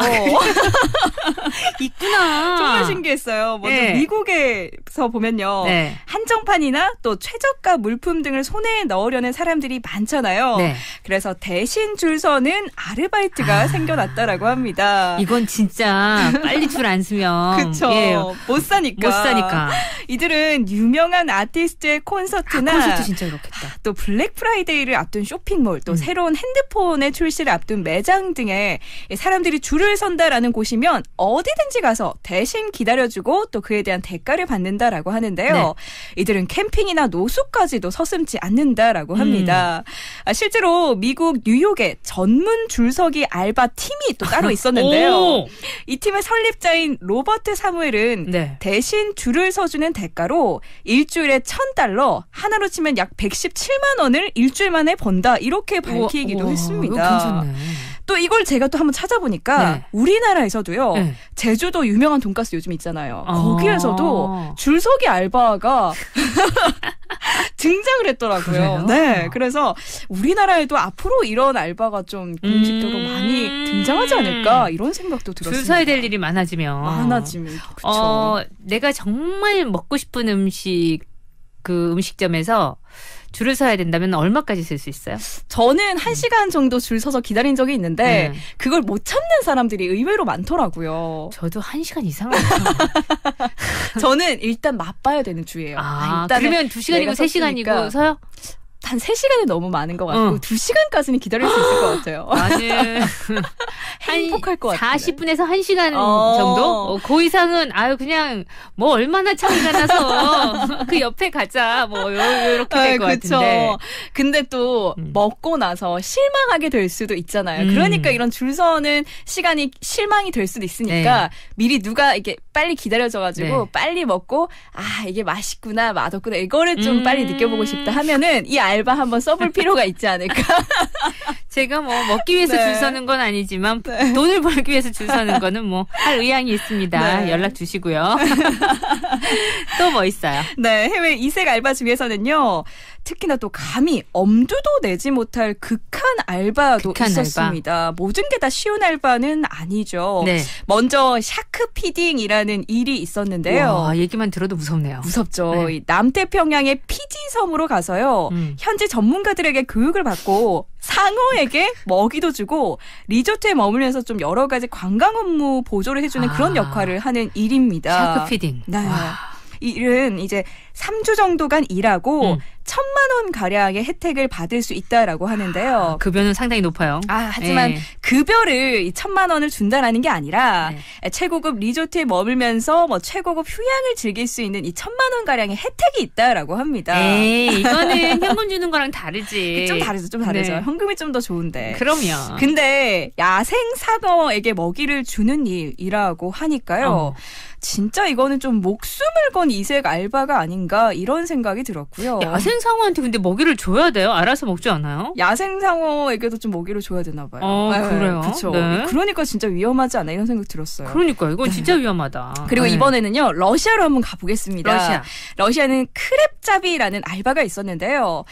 Speaker 1: 있구나.
Speaker 7: 정말 신기했어요. 먼저
Speaker 1: 네.
Speaker 7: 미국에서 보면요.
Speaker 1: 네.
Speaker 7: 한정판이나 또 최저가 물품 등을 손에 넣으려는 사람들이 많잖아요.
Speaker 1: 네.
Speaker 7: 그래서 대신 줄 서는 아르바이트가 생겨났다라고 합니다.
Speaker 1: 이건 진짜 빨리 줄 안 서면
Speaker 7: 그쵸.
Speaker 1: 예,
Speaker 7: 못 사니까.
Speaker 1: 못 사니까.
Speaker 7: 이들은 유명한 아티스트의 콘서트나
Speaker 1: 콘서트 진짜 그렇겠다.
Speaker 7: 또 블랙 프라이데이를 앞둔 쇼핑몰, 또 새로운 핸드폰의 출시를 앞둔 매장 등에 사람들이 줄을 선다라는 곳이면 어디든지 가서 대신 기다려주고 또 그에 대한 대가를 받는다라고 하는데요.
Speaker 1: 네.
Speaker 7: 이들은 캠핑이나 노숙까지도 서슴지 않는다라고 합니다. 실제로 미국 뉴욕에 전문 줄서기 알바 팀이 또 따로 있었는데요. 이 팀의 설립자인 로버트 사무엘은
Speaker 1: 네.
Speaker 7: 대신 줄을 서주는 대가로 일주일에 $1,000, 하나로 치면 약 117만 원을 일주일 만에 번다, 이렇게 밝히기도 했습니다.
Speaker 1: 괜찮네.
Speaker 7: 또 이걸 제가 또 한번 찾아보니까
Speaker 1: 네.
Speaker 7: 우리나라에서도요.
Speaker 1: 네.
Speaker 7: 제주도 유명한 돈가스 요즘 있잖아요. 거기에서도 줄서기 알바가 등장을 했더라고요.
Speaker 1: 그래요?
Speaker 7: 네, 그래서 우리나라에도 앞으로 이런 알바가 좀 공식적으로 많이 등장하지 않을까, 이런 생각도 들었습니다.
Speaker 1: 줄 서야 될 일이 많아지면.
Speaker 7: 그렇죠.
Speaker 1: 내가 정말 먹고 싶은 음식, 그 음식점에서 줄을 서야 된다면 얼마까지 쓸 수 있어요?
Speaker 7: 저는 1시간 정도 줄 서서 기다린 적이 있는데 그걸 못 참는 사람들이 의외로 많더라고요.
Speaker 1: 저도 1시간 이상.
Speaker 7: 저는 일단 맛봐야 되는 주예요.
Speaker 1: 그러면 2시간이고 3시간이고 서요?
Speaker 7: 한 3시간이 너무 많은 것 같고 2시간까지는 기다릴 수 있을 것 같아요.
Speaker 1: 나는
Speaker 7: 행복할 것 같아요.
Speaker 1: 40분에서 1시간 정도? 그 이상은 그냥 뭐 얼마나 차이가 나서 그 옆에 가자 뭐 이렇게 될 것 같은데.
Speaker 7: 근데 또 먹고 나서 실망하게 될 수도 있잖아요. 그러니까 이런 줄 서는 시간이 실망이 될 수도 있으니까 미리 누가 이게 빨리 기다려져가지고 빨리 먹고 이게 맛있구나 맛없구나 이거를 좀 빨리 느껴보고 싶다 하면은 이 알바 한번 써볼 필요가 있지 않을까.
Speaker 1: 제가 뭐 먹기 위해서 줄 서는 건 아니지만 돈을 벌기 위해서 줄 서는 거는 뭐 할 의향이 있습니다. 연락 주시고요. 또 뭐 있어요?
Speaker 7: 네, 해외 이색 알바 중에서는요. 특히나 또 감히 엄두도 내지 못할 극한 알바도 있었습니다. 모든 게 다 쉬운 알바는 아니죠.
Speaker 1: 네.
Speaker 7: 먼저 샤크 피딩이라는 일이 있었는데요.
Speaker 1: 와, 얘기만 들어도 무섭네요.
Speaker 7: 무섭죠. 이 남태평양의 피지 섬으로 가서요. 현지 전문가들에게 교육을 받고 상어에게 먹이도 주고 리조트에 머물면서 좀 여러 가지 관광 업무 보조를 해주는 그런 역할을 하는 일입니다.
Speaker 1: 샤크 피딩.
Speaker 7: 네. 이 일은 이제 3주 정도간 일하고 1,000만 원 가량의 혜택을 받을 수 있다라고 하는데요.
Speaker 1: 급여는 상당히 높아요.
Speaker 7: 하지만 급여를 이 1,000만 원을 준다라는 게 아니라 최고급 리조트에 머물면서 뭐 최고급 휴양을 즐길 수 있는 이 1,000만 원 가량의 혜택이 있다라고 합니다.
Speaker 1: 이거는 현금 주는 거랑 다르지.
Speaker 7: 좀 다르죠.
Speaker 1: 네.
Speaker 7: 현금이 좀 더 좋은데.
Speaker 1: 그럼요.
Speaker 7: 근데 야생 상어에게 먹이를 주는 일이라고 하니까요. 진짜 이거는 좀 목숨을 건 이색 알바가 아닌가 이런 생각이 들었고요.
Speaker 1: 야생 상어한테 근데 먹이를 줘야 돼요? 알아서 먹지 않아요?
Speaker 7: 야생 상어에게도 좀 먹이를 줘야 되나 봐요.
Speaker 1: 그래요?
Speaker 7: 그렇죠.
Speaker 1: 네.
Speaker 7: 그러니까 진짜 위험하지 않나 이런 생각 들었어요.
Speaker 1: 그러니까 이건 진짜 위험하다.
Speaker 7: 그리고 이번에는요. 러시아로 한번 가보겠습니다. 러시아는 크랩잡이라는 알바가 있었는데요.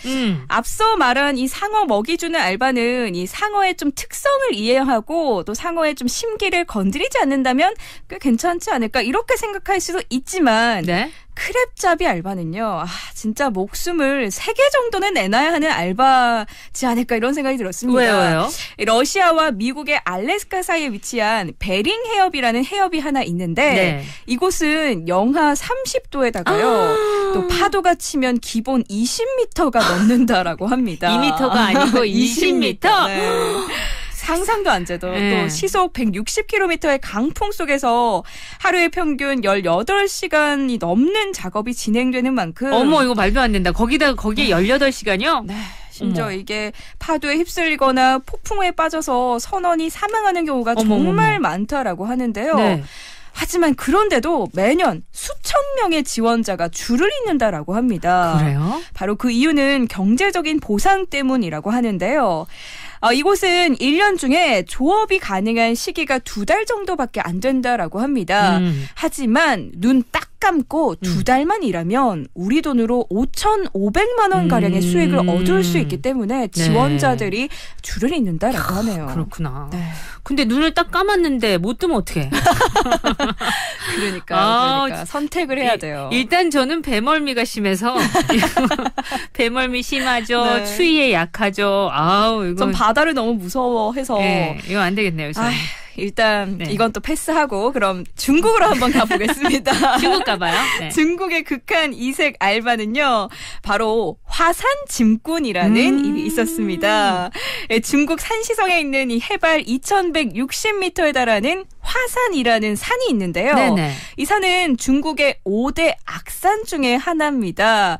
Speaker 7: 앞서 말한 이 상어 먹이 주는 알바는 이 상어의 좀 특성을 이해하고 또 상어의 좀 심기를 건드리지 않는다면 꽤 괜찮지 않을까 이렇게 생각할 수도 있지만 크랩잡이 알바는요. 진짜 목숨을 3개 정도는 내놔야 하는 알바지 않을까 이런 생각이 들었습니다.
Speaker 1: 왜요?
Speaker 7: 러시아와 미국의 알래스카 사이에 위치한 베링 해협이라는 해협이 하나 있는데 이곳은 영하 30도에다가요. 또 파도가 치면 기본 20m가 넘는다라고 합니다.
Speaker 1: 2m가 아니고 20m?
Speaker 7: 네. 상상도 안 돼도 또 시속 160km의 강풍 속에서 하루에 평균 18시간이 넘는 작업이 진행되는 만큼
Speaker 1: 어머 이거 말도 안 된다. 거기에 18시간이요?
Speaker 7: 네. 심지어 이게 파도에 휩쓸리거나 폭풍에 빠져서 선원이 사망하는 경우가 정말 많다라고 하는데요. 하지만 그런데도 매년 수천 명의 지원자가 줄을 잇는다라고 합니다.
Speaker 1: 그래요?
Speaker 7: 바로 그 이유는 경제적인 보상 때문이라고 하는데요. 이곳은 1년 중에 조업이 가능한 시기가 2달 정도밖에 안 된다라고 합니다. 하지만 눈 딱 감고 2달만 일하면 우리 돈으로 5,500만 원 가량의 수익을 얻을 수 있기 때문에 지원자들이 줄을 잇는다라고 하네요.
Speaker 1: 그렇구나. 근데 눈을 딱 감았는데 못 뜨면 어떡해?
Speaker 7: 그러니까 선택을 해야 돼요.
Speaker 1: 일단 저는 배멀미가 심해서 배멀미 심하죠.
Speaker 7: 네.
Speaker 1: 추위에 약하죠. 이건
Speaker 7: 전 바다를 너무 무서워해서
Speaker 1: 이거 안 되겠네요. 저는.
Speaker 7: 일단 이건 또 패스하고 그럼 중국으로 한번 가보겠습니다.
Speaker 1: 중국 가봐요. 네.
Speaker 7: 중국의 극한 이색 알바는요. 바로 화산 짐꾼이라는 일이 있었습니다. 중국 산시성에 있는 이 해발 2160m에 달하는 화산이라는 산이 있는데요.
Speaker 1: 네네.
Speaker 7: 이 산은 중국의 5대 악산 중에 하나입니다.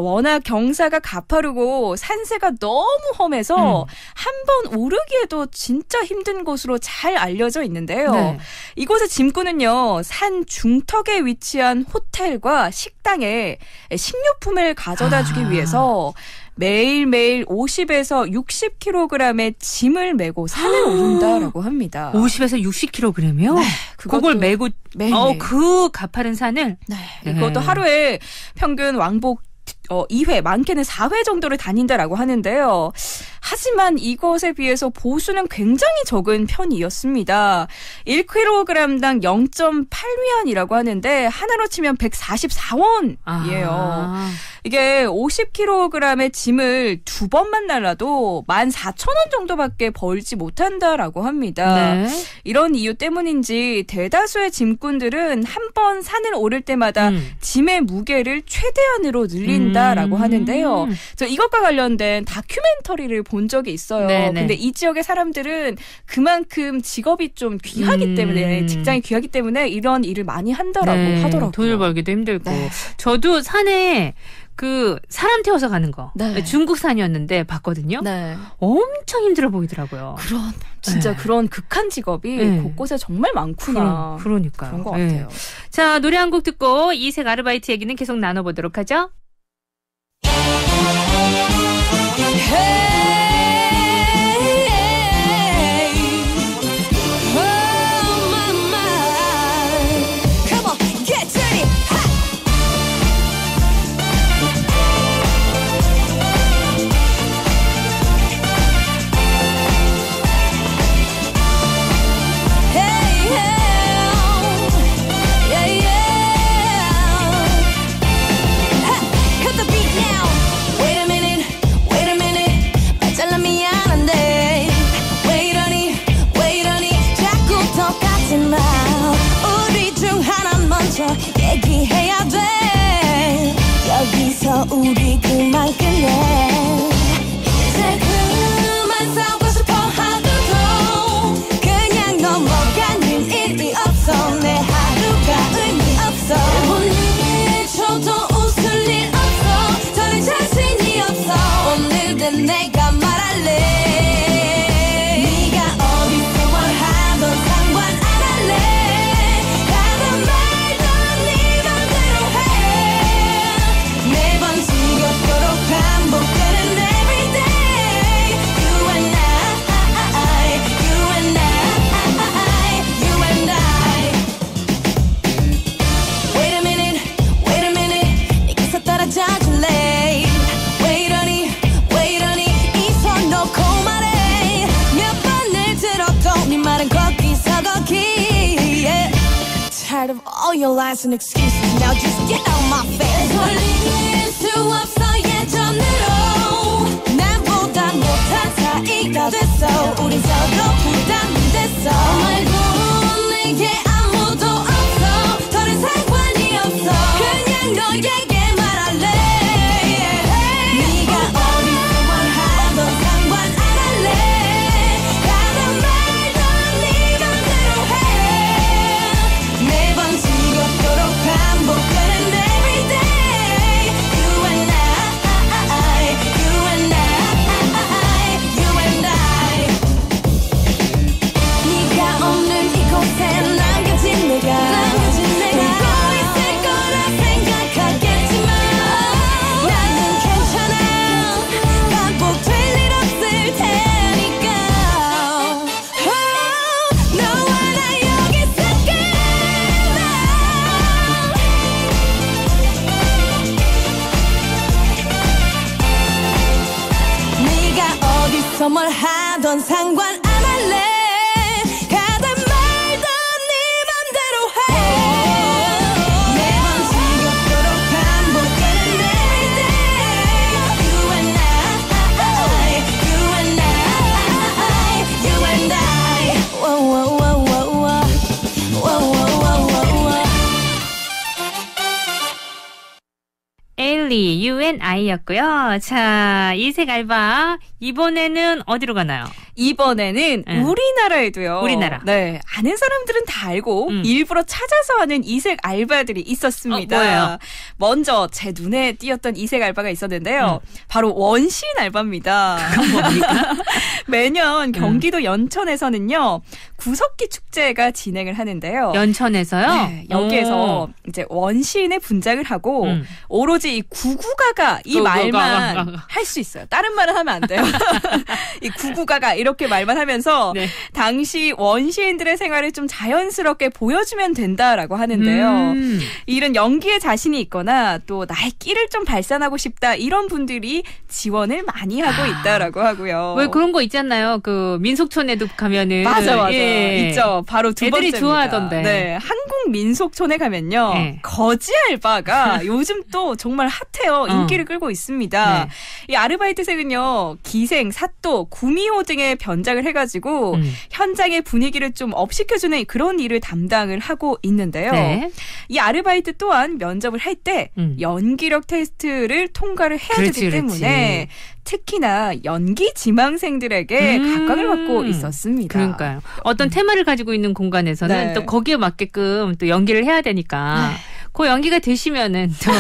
Speaker 7: 워낙 경사가 가파르고 산세가 너무 험해서 한 번 오르기에도 진짜 힘든 곳으로 잘 알려져 있는데요.
Speaker 1: 네.
Speaker 7: 이곳의 짐꾼은요, 산 중턱에 위치한 호텔과 식당에 식료품을 가져다 주기 위해서 매일매일 50에서 60kg의 짐을 메고 산을 오른다라고 합니다.
Speaker 1: 50에서 60kg이요?
Speaker 7: 네,
Speaker 1: 그걸 메고 그 가파른 산을?
Speaker 7: 네. 이것도 하루에 평균 왕복 2회, 많게는 4회 정도를 다닌다라고 하는데요. 하지만 이것에 비해서 보수는 굉장히 적은 편이었습니다. 1kg당 0.8위안이라고 하는데 하나로 치면 144원이에요. 이게 50kg의 짐을 2번만 날라도 14,000원 정도밖에 벌지 못한다라고 합니다.
Speaker 1: 네.
Speaker 7: 이런 이유 때문인지 대다수의 짐꾼들은 한 번 산을 오를 때마다 짐의 무게를 최대한으로 늘린다라고 하는데요. 저 이것과 관련된 다큐멘터리를 본 적이 있어요.
Speaker 1: 네네.
Speaker 7: 근데 이 지역의 사람들은 그만큼 직업이 좀 귀하기 때문에 직장이 귀하기 때문에 이런 일을 많이 한다라고 하더라고요.
Speaker 1: 돈을 벌기도 힘들고. 저도 산에 사람 태워서 가는 거. 중국산이었는데 봤거든요. 엄청 힘들어 보이더라고요.
Speaker 7: 진짜 그런 극한 직업이 곳곳에 정말 많구나.
Speaker 1: 그러니까요.
Speaker 7: 그런 것 같아요.
Speaker 1: 자, 노래 한 곡 듣고 이색 아르바이트 얘기는 계속 나눠보도록 하죠.
Speaker 22: 얘기해야 돼. 여기서 우리 그만 끝내. 이제 그만 싸우고 싶어 하고도 그냥 넘어가는 일이 없어. 내 하루가 의미 없어. 1분 1초도 웃을 일 없어. 저는 자신이 없어. 오늘은 내가 말할래. Tired of all your lies and excuses. Now just get out my face. 돌릴 수 없어 예전으로. 나보다 못한 사이가 됐어. 우린 서로 부담이 됐어. 말고 내게 아무도 없어. 더는 상관이 없어. 그냥 너에게 말할래. 네가 어디서 뭘 하던 상관 안 할래. 하던 말도 네 맘대로 해. 매번 지겹도록 반복되는 everyday. You and I, you and I, you and I.
Speaker 1: Only You and I였고요. 자, 이색 알바 이번에는 어디로 가나요?
Speaker 7: 이번에는 우리나라에도요.
Speaker 1: 우리나라.
Speaker 7: 네, 아는 사람들은 다 알고 일부러 찾아서 하는 이색 알바들이 있었습니다.
Speaker 1: 뭐예요?
Speaker 7: 먼저 제 눈에 띄었던 이색 알바가 있었는데요. 바로 원시인 알바입니다.
Speaker 1: 그건 뭡니까?
Speaker 7: 매년 경기도 연천에서는요. 구석기 축제가 진행을 하는데요.
Speaker 1: 연천에서요?
Speaker 7: 네, 여기에서 이제 원시인의 분장을 하고 오로지 이 구구가가 이 말만 할 수 있어요. 다른 말은 하면 안 돼요. 이 구구가가 이렇게 말만 하면서 당시 원시인들의 생활을 좀 자연스럽게 보여주면 된다라고 하는데요. 이런 연기에 자신이 있거나 또 나의 끼를 좀 발산하고 싶다 이런 분들이 지원을 많이 하고 있다라고 하고요.
Speaker 1: 왜 그런 거 있잖아요. 그 민속촌에도 가면은
Speaker 7: 맞아.
Speaker 1: 예.
Speaker 7: 있죠. 바로 두 번째입니다.
Speaker 1: 애들이 좋아하던데.
Speaker 7: 네, 한국 민속촌에 가면요. 거지 알바가 요즘 또 정말 핫해요. 인기를 끌고 있습니다. 이 아르바이트생은요. 기생, 사또, 구미호 등의 변장을 해가지고 현장의 분위기를 좀 업시켜주는 그런 일을 담당을 하고 있는데요. 이 아르바이트 또한 면접을 할 때 연기력 테스트를 통과를 해야 되기 때문에 특히나 연기 지망생들에게 각광을 받고 있었습니다.
Speaker 1: 그러니까요. 어떤 테마를 가지고 있는 공간에서는 또 거기에 맞게끔 또 연기를 해야 되니까 그 연기가 되시면은 또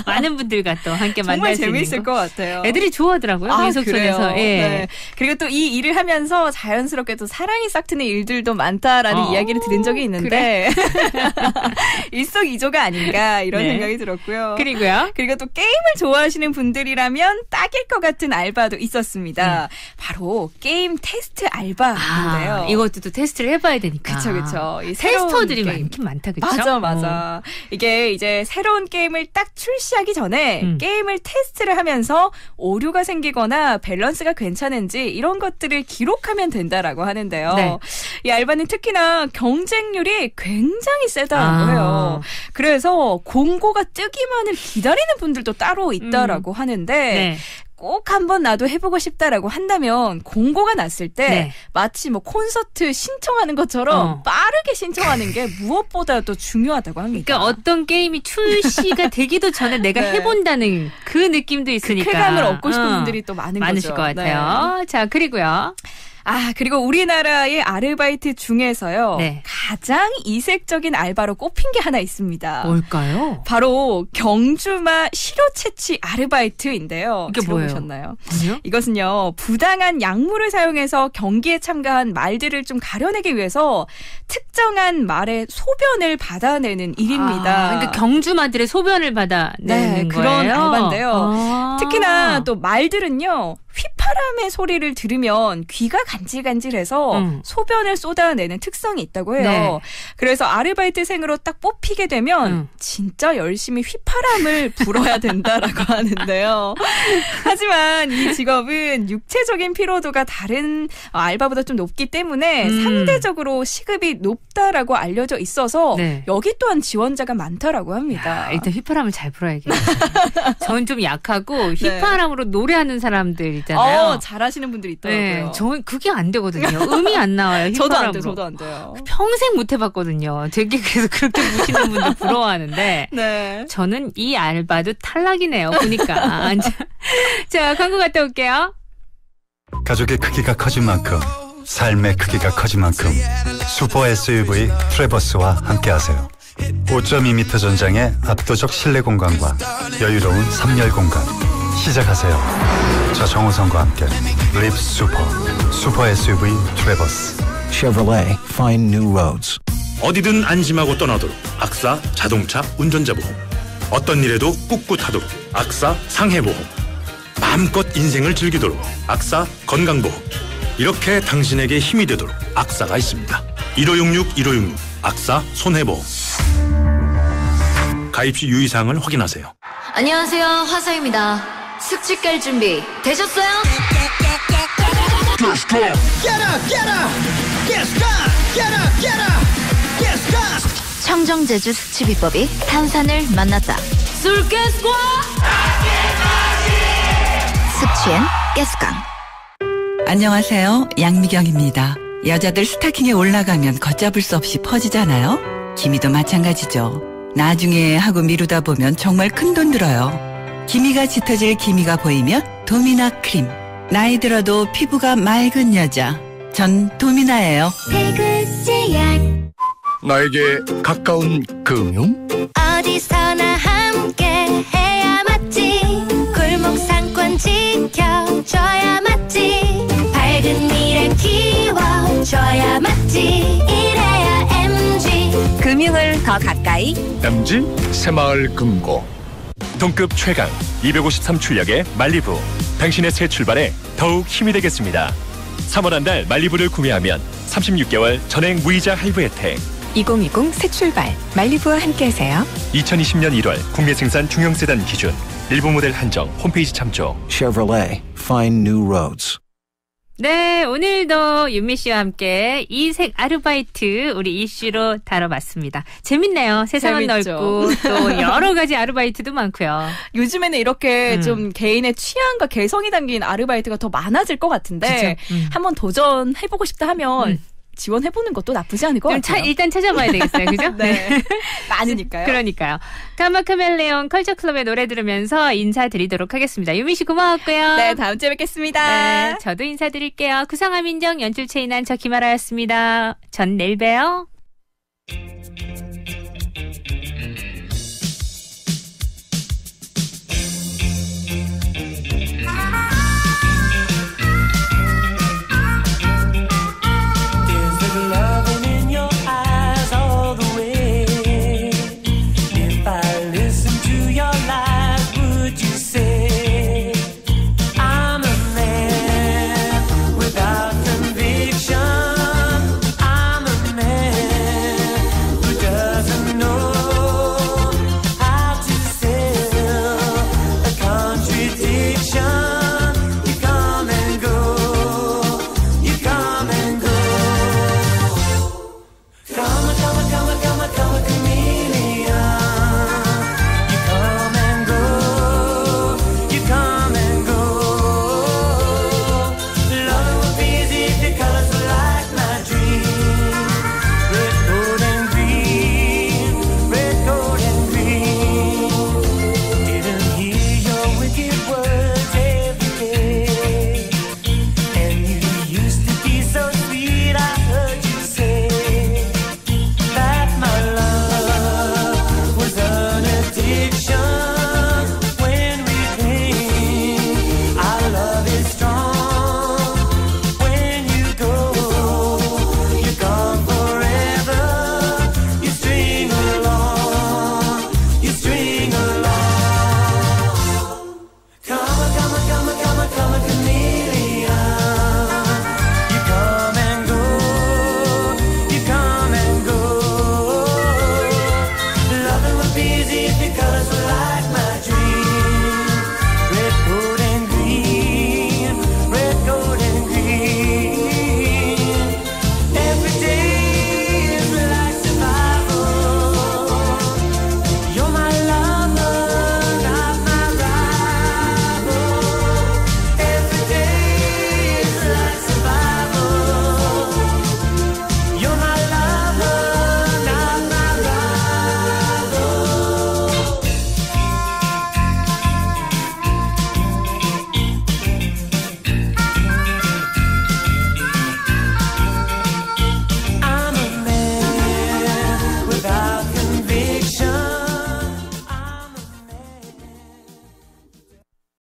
Speaker 1: 많은 분들과 또 함께 만날 수 있는
Speaker 7: 정말 재미있을 것 같아요.
Speaker 1: 애들이 좋아하더라고요. 민속촌에서.
Speaker 7: 네. 그리고 또 이 일을 하면서 자연스럽게 또 사랑이 싹트는 일들도 많다라는 이야기를 들은 적이 있는데 일석이조가 아닌가 이런 생각이 들었고요. 그리고 또 게임을 좋아하시는 분들이라면 딱일 것 같은 알바도 있었습니다. 바로 게임 테스트 알바인데요.
Speaker 1: 이것도 또 테스트를 해봐야 되니까.
Speaker 7: 그렇죠.
Speaker 1: 테스터들이 많긴 많다, 그렇죠?
Speaker 7: 맞아. 이게 이제 새로운 게임을 딱 출시하기 전에 게임을 테스트를 하면서 오류가 생기거나 밸런스가 괜찮은지 이런 것들을 기록하면 된다라고 하는데요. 이 알바는 특히나 경쟁률이 굉장히 세다고 해요. 그래서 공고가 뜨기만을 기다리는 분들도 따로 있다라고 하는데 꼭 한번 나도 해보고 싶다라고 한다면 공고가 났을 때 마치 뭐 콘서트 신청하는 것처럼 빠르게 신청하는 게 무엇보다도 중요하다고 합니다.
Speaker 1: 그러니까 어떤 게임이 출시가 되기도 전에 내가 해본다는 그 느낌도 있으니까.
Speaker 7: 그 쾌감을 얻고 싶은 분들이 또 많으실
Speaker 1: 것 같아요. 자, 그리고요.
Speaker 7: 그리고 우리나라의 아르바이트 중에서요. 가장 이색적인 알바로 꼽힌 게 하나 있습니다.
Speaker 1: 뭘까요?
Speaker 7: 바로 경주마 시료 채취 아르바이트인데요.
Speaker 1: 이게
Speaker 7: 들어보셨나요?
Speaker 1: 뭐예요?
Speaker 7: 이것은요. 부당한 약물을 사용해서 경기에 참가한 말들을 좀 가려내기 위해서 특정한 말의 소변을 받아내는 일입니다.
Speaker 1: 그러니까 경주마들의 소변을 받아내는
Speaker 7: 그런
Speaker 1: 거예요?
Speaker 7: 알바인데요. 특히나 또 말들은요. 휘파람의 소리를 들으면 귀가 간질간질해서 소변을 쏟아내는 특성이 있다고 해요. 그래서 아르바이트생으로 딱 뽑히게 되면 진짜 열심히 휘파람을 불어야 된다라고 하는데요. 하지만 이 직업은 육체적인 피로도가 다른 알바보다 좀 높기 때문에 상대적으로 시급이 높다라고 알려져 있어서 여기 또한 지원자가 많다라고 합니다.
Speaker 1: 일단 휘파람을 잘 불어야겠네요. 저는 좀 약하고 휘파람으로 노래하는 사람들 있잖아요.
Speaker 7: 잘하시는 분들이 있더라고요.
Speaker 1: 저는 그게 안 되거든요. 음이 안 나와요. 휘파람으로.
Speaker 7: 저도 안 돼요.
Speaker 1: 평생 못 해봤거든요. 되게 그래서 그렇게 무시는 분들 부러워하는데 저는 이 알바도 탈락이네요. 보니까. 자, 광고 갔다 올게요.
Speaker 12: 가족의 크기가 커진 만큼 삶의 크기가 커진 만큼 슈퍼 SUV 트래버스와 함께하세요. 5.2m 전장의 압도적 실내 공간과 여유로운 3열 공간 시작하세요. 저 정우성과 함께 립 슈퍼 SUV 트래버스.
Speaker 9: Chevrolet, find new roads.
Speaker 10: 어디든 안심하고 떠나도록 악사 자동차 운전자 보험. 어떤 일에도 꿋꿋하도록 악사 상해보험. 마음껏 인생을 즐기도록 악사 건강보험. 이렇게 당신에게 힘이 되도록 악사가 있습니다. 1566 악사 손해보험. 가입 시 유의사항을 확인하세요.
Speaker 23: 안녕하세요, 화사입니다. 숙취 깔 준비 되셨어요? 청정제주 숙취 비법이 탄산을 만났다. 술가스과 숙취엔 가스강.
Speaker 8: 안녕하세요. 양미경입니다. 여자들 스타킹에 올라가면 걷잡을 수 없이 퍼지잖아요. 기미도 마찬가지죠. 나중에 하고 미루다 보면 정말 큰돈 들어요. 기미가 짙어질 기미가 보이면 도미나 크림. 나이 들어도 피부가 맑은 여자. 전 도미나예요.
Speaker 22: 태극제약
Speaker 6: 나에게 가까운 금융?
Speaker 22: 어디서나 함께 해야 맞지. 골목 상권 지켜줘야 맞지. 밝은 미래 키워줘야 맞지. 이래야 MG
Speaker 18: 금융을 더 가까이
Speaker 6: MG 새마을 금고.
Speaker 4: 동급 최강 253 출력의 말리부. 당신의 새 출발에 더욱 힘이 되겠습니다. 3월 한 달 말리부를 구매하면 36개월 전액 무이자 할부 혜택.
Speaker 25: 2020 새 출발 말리부와 함께하세요.
Speaker 4: 2020년 1월 국내 생산 중형 세단 기준. 일부 모델 한정 홈페이지 참조.
Speaker 9: Chevrolet, find new roads.
Speaker 1: 네, 오늘도 윤미 씨와 함께 이색 아르바이트 우리 이슈로 다뤄봤습니다. 재밌네요. 세상은
Speaker 7: 재밌죠.
Speaker 1: 넓고 또 여러 가지 아르바이트도 많고요.
Speaker 7: 요즘에는 이렇게 좀 개인의 취향과 개성이 담긴 아르바이트가 더 많아질 것 같은데 한번 도전해보고 싶다 하면 지원해보는 것도 나쁘지 않을 것 같아요.
Speaker 1: 일단 찾아봐야 되겠어요. 그죠?
Speaker 7: 네. 많으니까요.
Speaker 1: 그러니까요. 카마카멜레온 컬처클럽의 노래 들으면서 인사드리도록 하겠습니다. 유미 씨 고마웠고요.
Speaker 7: 네, 다음 주에 뵙겠습니다.
Speaker 1: 네, 저도 인사드릴게요. 구상함 인정 연출 체인한 저 김아라였습니다. 전 내일 봬요.